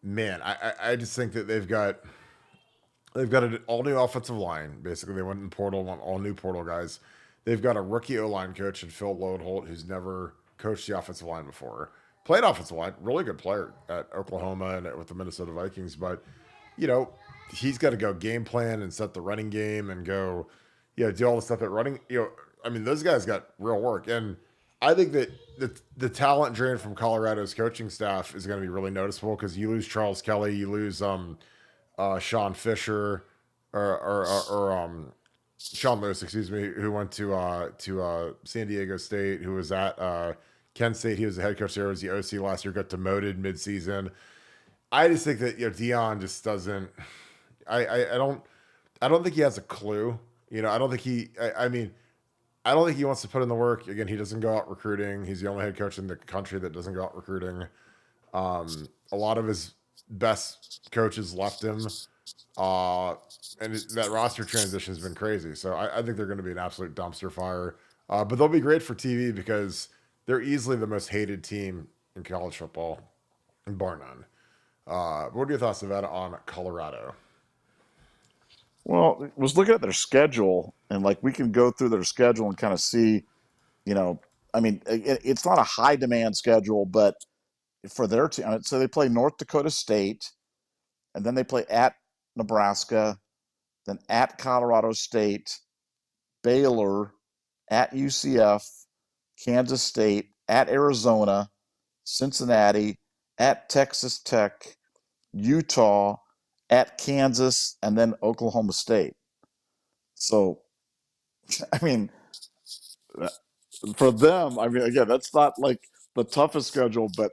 man, I just think that they've got an all-new offensive line. Basically, they went in portal, want all new portal guys. They've got a rookie O-line coach in Phil Lodeholt, who's never coached the offensive line before. Played offensive line, really good player at Oklahoma and with the Minnesota Vikings. But, he's got to go game plan and set the running game and go, do all the stuff at running. Those guys got real work. And I think that the talent drain from Colorado's coaching staff is going to be really noticeable because you lose Charles Kelly, you lose Sean Fisher, or Sean Lewis, excuse me, who went to San Diego State, who was at Kent State. He was the head coach there. Was the OC last year. Got demoted midseason. I just think that Dion just doesn't. I don't think he has a clue. I don't think he. I mean, I don't think he wants to put in the work. Again, he doesn't go out recruiting. He's the only head coach in the country that doesn't go out recruiting. A lot of his best coaches left him. Uh, that roster transition has been crazy. So I think they're going to be an absolute dumpster fire. But they'll be great for TV because they're easily the most hated team in college football, bar none. What are your thoughts, Nevada, on Colorado? Well, I was looking at their schedule, and like we can go through their schedule and kind of see, you know, I mean, it's not a high demand schedule, but for their team, so they play North Dakota State, and then they play at Nebraska, then at Colorado State, Baylor, at UCF, Kansas State, at Arizona, Cincinnati, at Texas Tech, Utah, at Kansas, and then Oklahoma State. So, I mean, for them, I mean, again, that's not like the toughest schedule, but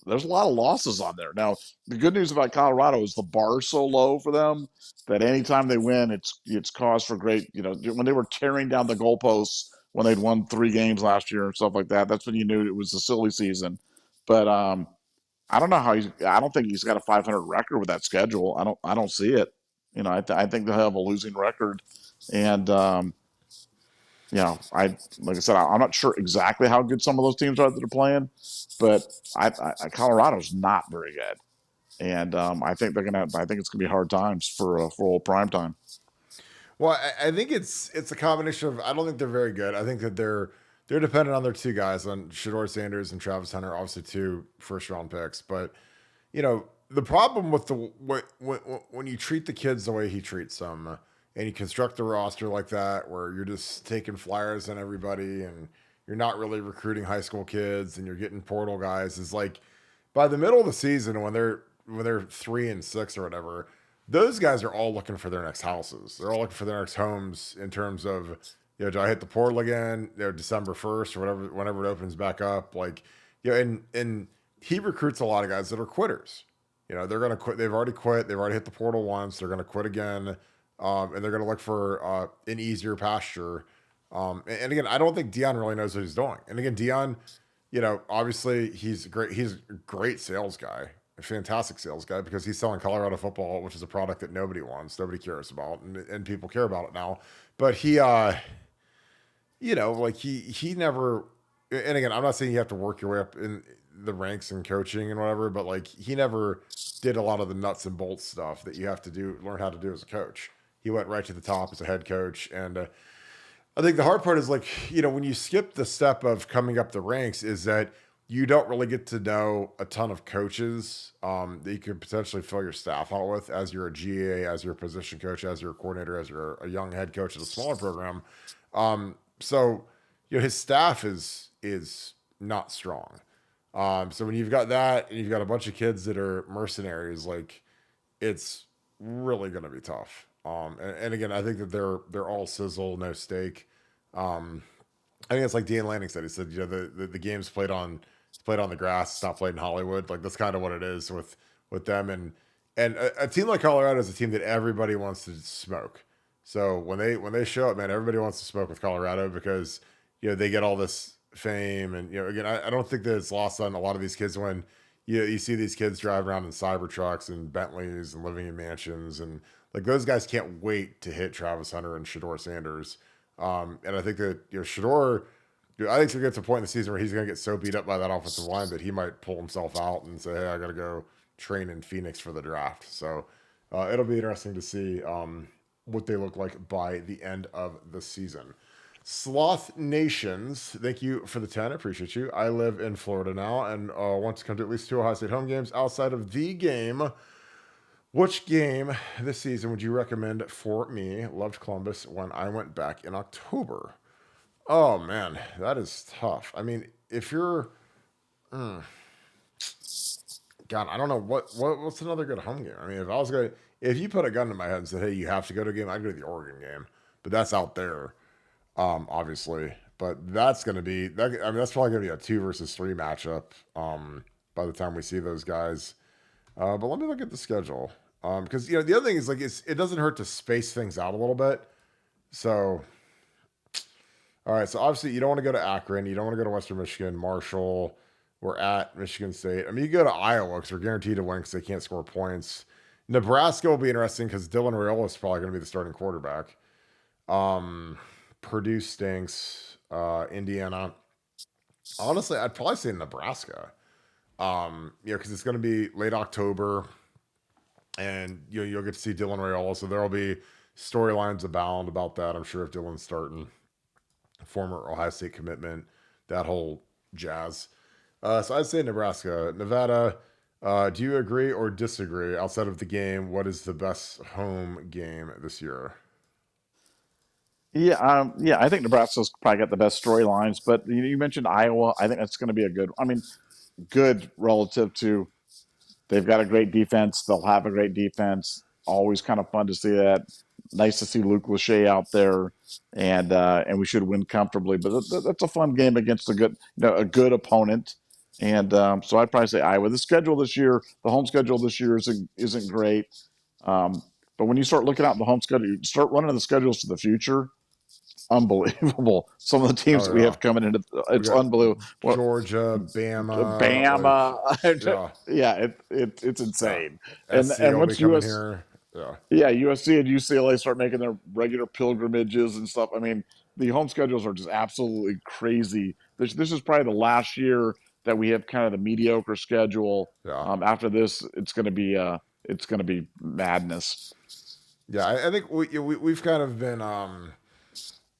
there's a lot of losses on there. Now, the good news about Colorado is the bar is so low for them that anytime they win, it's cause for great. When they were tearing down the goalposts when they'd won 3 games last year and stuff like that, that's when you knew it was a silly season. But I don't know how I don't think he's got a 500 record with that schedule. I don't see it. I think they'll have a losing record, and like I said, I'm not sure exactly how good some of those teams are that they're playing, but Colorado's not very good, and I think I think it's gonna be hard times for old prime time. Well, I think it's a combination of. I don't think they're very good. I think that they're dependent on their two guys, on Shador Sanders and Travis Hunter, obviously two first round picks. But the problem with when you treat the kids the way he treats them, and you construct the roster like that, where you're just taking flyers on everybody, and you're not really recruiting high school kids, and you're getting portal guys, is like by the middle of the season when they're 3-6 or whatever, those guys are all looking for their next houses. They're all looking for their next homes in terms of, do I hit the portal again, December 1st or whatever, whenever it opens back up. Like, and he recruits a lot of guys that are quitters. They're going to quit. They've already quit. They've already hit the portal once. They're going to quit again. And they're going to look for an easier pasture. And again, I don't think Dion really knows what he's doing. And again, Dion, obviously he's great. He's a great sales guy, a fantastic sales guy, because he's selling Colorado football, which is a product that nobody wants, nobody cares about, and people care about it now. But he, like he never. And again, I'm not saying you have to work your way up in the ranks and coaching and whatever, but like he never did a lot of the nuts and bolts stuff that you have to learn how to do as a coach. He went right to the top as a head coach, and I think the hard part is like when you skip the step of coming up the ranks, is that you don't really get to know a ton of coaches that you could potentially fill your staff out with as you're a GA, as you're a position coach, as you're a coordinator, as you're a young head coach at a smaller program. So his staff is not strong. So when you've got that and you've got a bunch of kids that are mercenaries, like it's really going to be tough. And again, I think that they're all sizzle, no steak. I think it's like Dean Lanning said. He said, the game's played on the grass. It's not played in Hollywood. Like that's kind of what it is with them. And a team like Colorado is a team that everybody wants to smoke. So when they show up, man, everybody wants to smoke with Colorado because they get all this fame. And again, I don't think that it's lost on a lot of these kids when you see these kids drive around in Cybertrucks and Bentleys and living in mansions, and like those guys can't wait to hit Travis Hunter and Shador Sanders. And I think that Shador, I think he's gonna get to a point in the season where he's gonna get so beat up by that offensive line that he might pull himself out and say, "Hey, I gotta go train in Phoenix for the draft." So it'll be interesting to see what they look like by the end of the season. Sloth Nations, thank you for the 10. I appreciate you. I live in Florida now and want to come to at least 2 Ohio State home games outside of the game. Which game this season would you recommend for me? Loved Columbus when I went back in October. Oh man, that is tough. I mean, if you're, God, I don't know what's another good home game. I mean, if you put a gun to my head and said, "Hey, you have to go to a game," I'd go to the Oregon game. But that's out there, obviously. But that's going to be that. I mean, that's probably going to be a 2 versus 3 matchup. By the time we see those guys. But let me look at the schedule. Because the other thing is like it doesn't hurt to space things out a little bit. So, all right. So obviously you don't want to go to Akron. You don't want to go to Western Michigan, Marshall. We're at Michigan State. I mean, you go to Iowa because we're guaranteed to win because they can't score points. Nebraska will be interesting because Dylan Raiola is probably going to be the starting quarterback. Purdue stinks. Indiana. Honestly, I'd probably say Nebraska. Because it's going to be late October, and you'll get to see Dylan Raiola, so there'll be storylines abound about that. I'm sure if Dylan's starting, former Ohio State commitment, that whole jazz. So I'd say Nebraska, Nevada. Do you agree or disagree? Outside of the game, what is the best home game this year? Yeah, yeah, I think Nebraska's probably got the best storylines, but you mentioned Iowa. I think that's going to be a good. I mean, good relative to they've got a great defense. They'll have a great defense. Always kind of fun to see that. Nice to see Luke Lachey out there, and we should win comfortably. But that's a fun game against a good opponent. And so I'd probably say Iowa. The schedule this year, the home schedule this year isn't great. But when you start looking out the home schedule, you start running the schedules to the future. Unbelievable! Some of the teams Oh that we yeah, have coming into we it's got unbelievable. Georgia, Bama, Bama, yeah, yeah, it's yeah. insane. SC And will be once coming US, here. Yeah. yeah, USC and UCLA start making their regular pilgrimages and stuff. I mean, the home schedules are just absolutely crazy. This is probably the last year that we have kind of the mediocre schedule. Yeah. After this, it's gonna be madness. Yeah, I think we've kind of been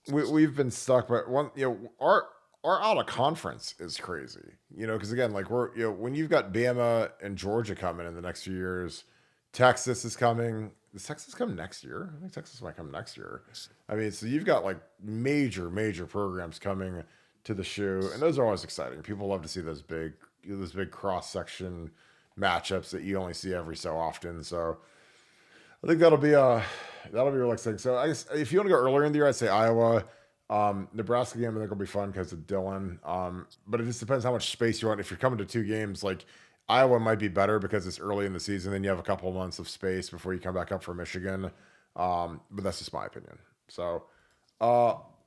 we've been stuck, but our out of conference is crazy, because again, like we're when you've got Bama and Georgia coming in the next few years, Texas is coming. Does Texas come next year? I think Texas might come next year. I mean, so you've got like major programs coming to the shoe, and those are always exciting. People love to see those big cross section matchups that you only see every so often. So I think that'll be really exciting. So I guess if you want to go earlier in the year, I'd say Iowa. Nebraska game I think will be fun because of Dylan. But it just depends how much space you want. If you're coming to 2 games, like Iowa might be better because it's early in the season, then you have a couple of months of space before you come back up for Michigan. But that's just my opinion. So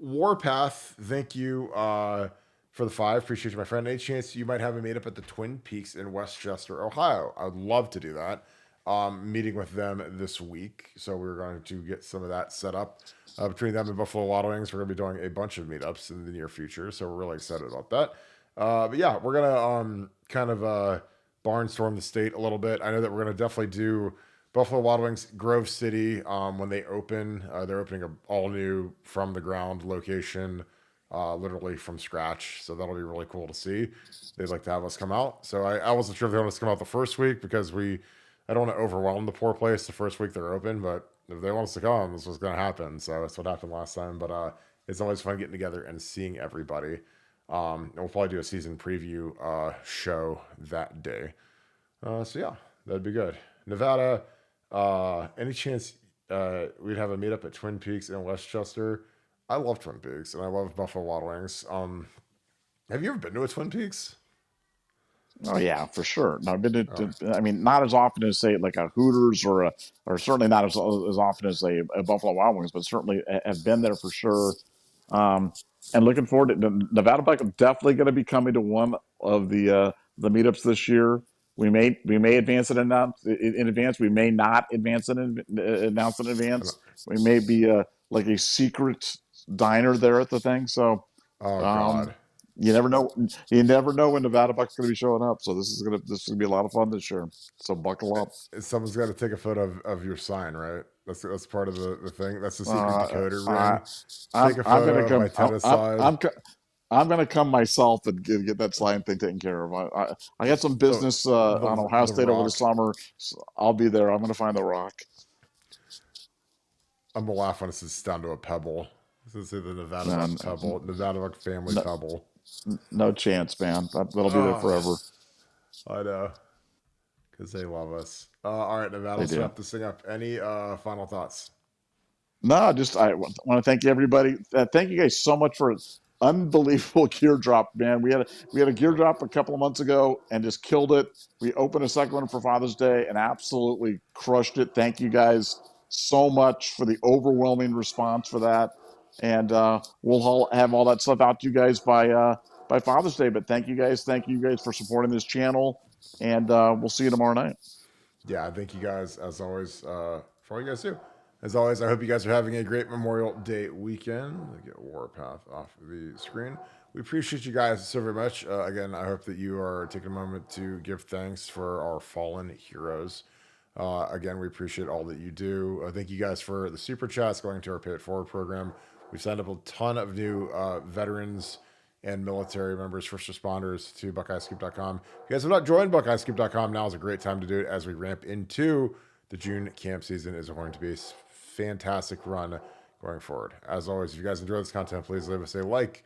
Warpath, thank you for the 5. Appreciate you, my friend. Any chance you might have a meetup at the Twin Peaks in Westchester, Ohio? I would love to do that. Meeting with them this week, so we're going to get some of that set up between them and Buffalo Wild Wings. We're going to be doing a bunch of meetups in the near future, so we're really excited about that. But yeah, we're gonna kind of barnstorm the state a little bit. I know that we're going to definitely do Buffalo Wild Wings Grove City when they open. They're opening a all new from the ground location, literally from scratch. So that'll be really cool to see. They'd like to have us come out. So I wasn't sure if they want us to come out the first week because I don't want to overwhelm the poor place the first week they're open, but if they want us to come, this was going to happen. So that's what happened last time. But it's always fun getting together and seeing everybody. And we'll probably do a season preview show that day. So yeah, that'd be good. Nevada, any chance we'd have a meetup at Twin Peaks in Westchester? I love Twin Peaks and I love Buffalo Wild Wings. Have you ever been to a Twin Peaks? Oh yeah, for sure. No, I've been Oh, I mean, not as often as say like a Hooters or certainly not as often as a Buffalo Wild Wings, but certainly have been there for sure. Um, and looking forward to Nevada Buck. I'm definitely going to be coming to one of the meetups this year. We may advance it in advance. We may not announce in I advance. don't- We may be like a secret diner there at the thing. So oh um, God. you never know. You never know when Nevada Buck's going to be showing up. So this is gonna be a lot of fun this year. So buckle up. Someone's got to take a photo of your sign, right? That's part of the thing. That's the secret Uh, decoder I, ring. I'm Take a I'm gonna photo of my come. tennis side. I'm gonna come myself and get that slime thing taken care of. I got some Oh, business on Ohio the State over the rock. summer. So I'll be there. I'm gonna find the rock. I'm gonna laugh when it says down to a pebble. This is the Nevada No, Buck pebble, Nevada Buck family no, pebble. no chance, man. That'll be there Oh, forever. I know. because they love us. All right, Nevada, let's wrap this thing up. Any final thoughts? No, just I want to thank everybody. Thank you guys so much for unbelievable gear drop, man. We had a gear drop a couple of months ago and just killed it. We opened a second one for Father's Day and absolutely crushed it. Thank you guys so much for the overwhelming response for that. And we'll have all that stuff out to you guys by Father's Day. But thank you guys for supporting this channel, and we'll see you tomorrow night. Yeah, thank you guys as always for all you guys do. As always, I hope you guys are having a great Memorial Day weekend. Let me get Warpath off the screen. We appreciate you guys so very much. Again, I hope that you are taking a moment to give thanks for our fallen heroes. Again, we appreciate all that you do. Thank you guys for the super chats going to our Pay It Forward program. We've signed up a ton of new veterans and military members, first responders to BuckeyeScoop.com. If you guys have not joined BuckeyeScoop.com, now is a great time to do it as we ramp into the June camp season. Is going to be a fantastic run going forward. As always, if you guys enjoy this content, please leave us a like,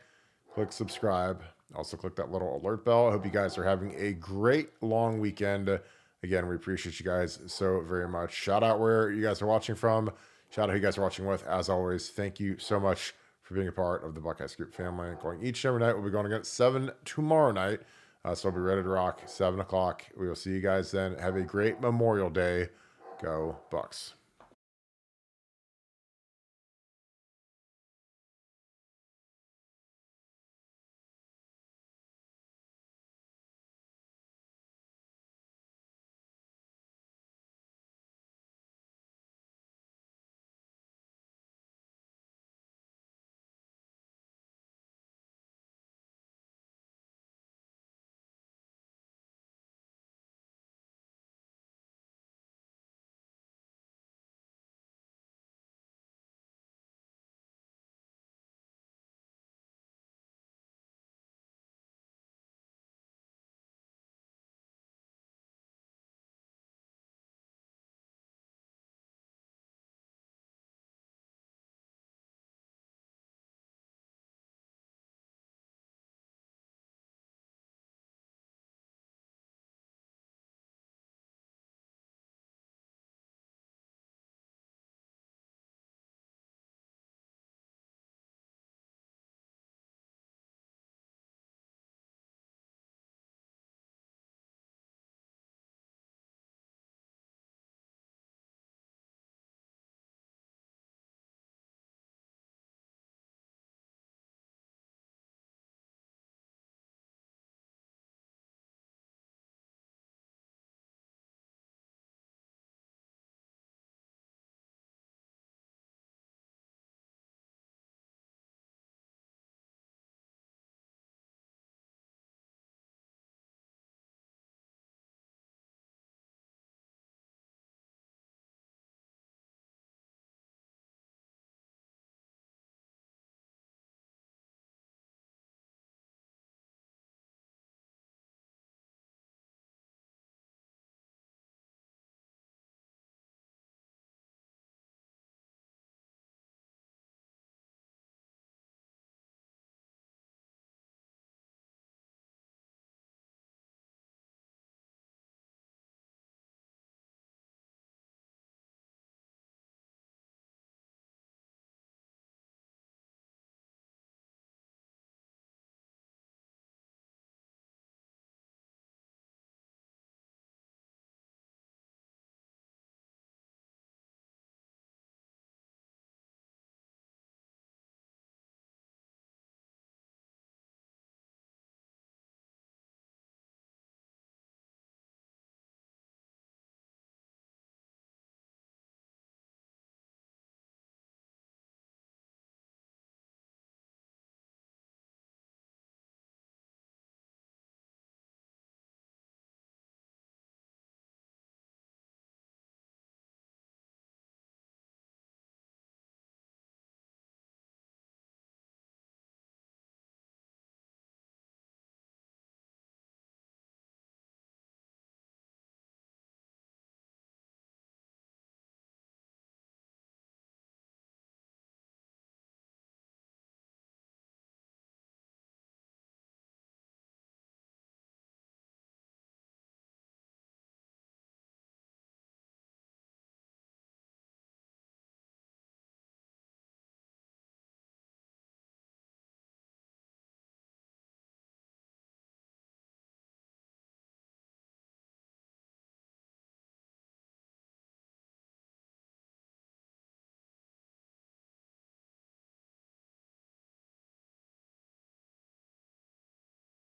click subscribe. Also click that little alert bell. I hope you guys are having a great long weekend. Again, we appreciate you guys so very much. Shout out where you guys are watching from. Shout out who you guys are watching with. As always, thank you so much for being a part of the Buckeye Scoop family. Going each and every night. We'll be going against 7 tomorrow night. So I'll be ready to rock 7 o'clock. We will see you guys then. Have a great Memorial Day. Go Bucks.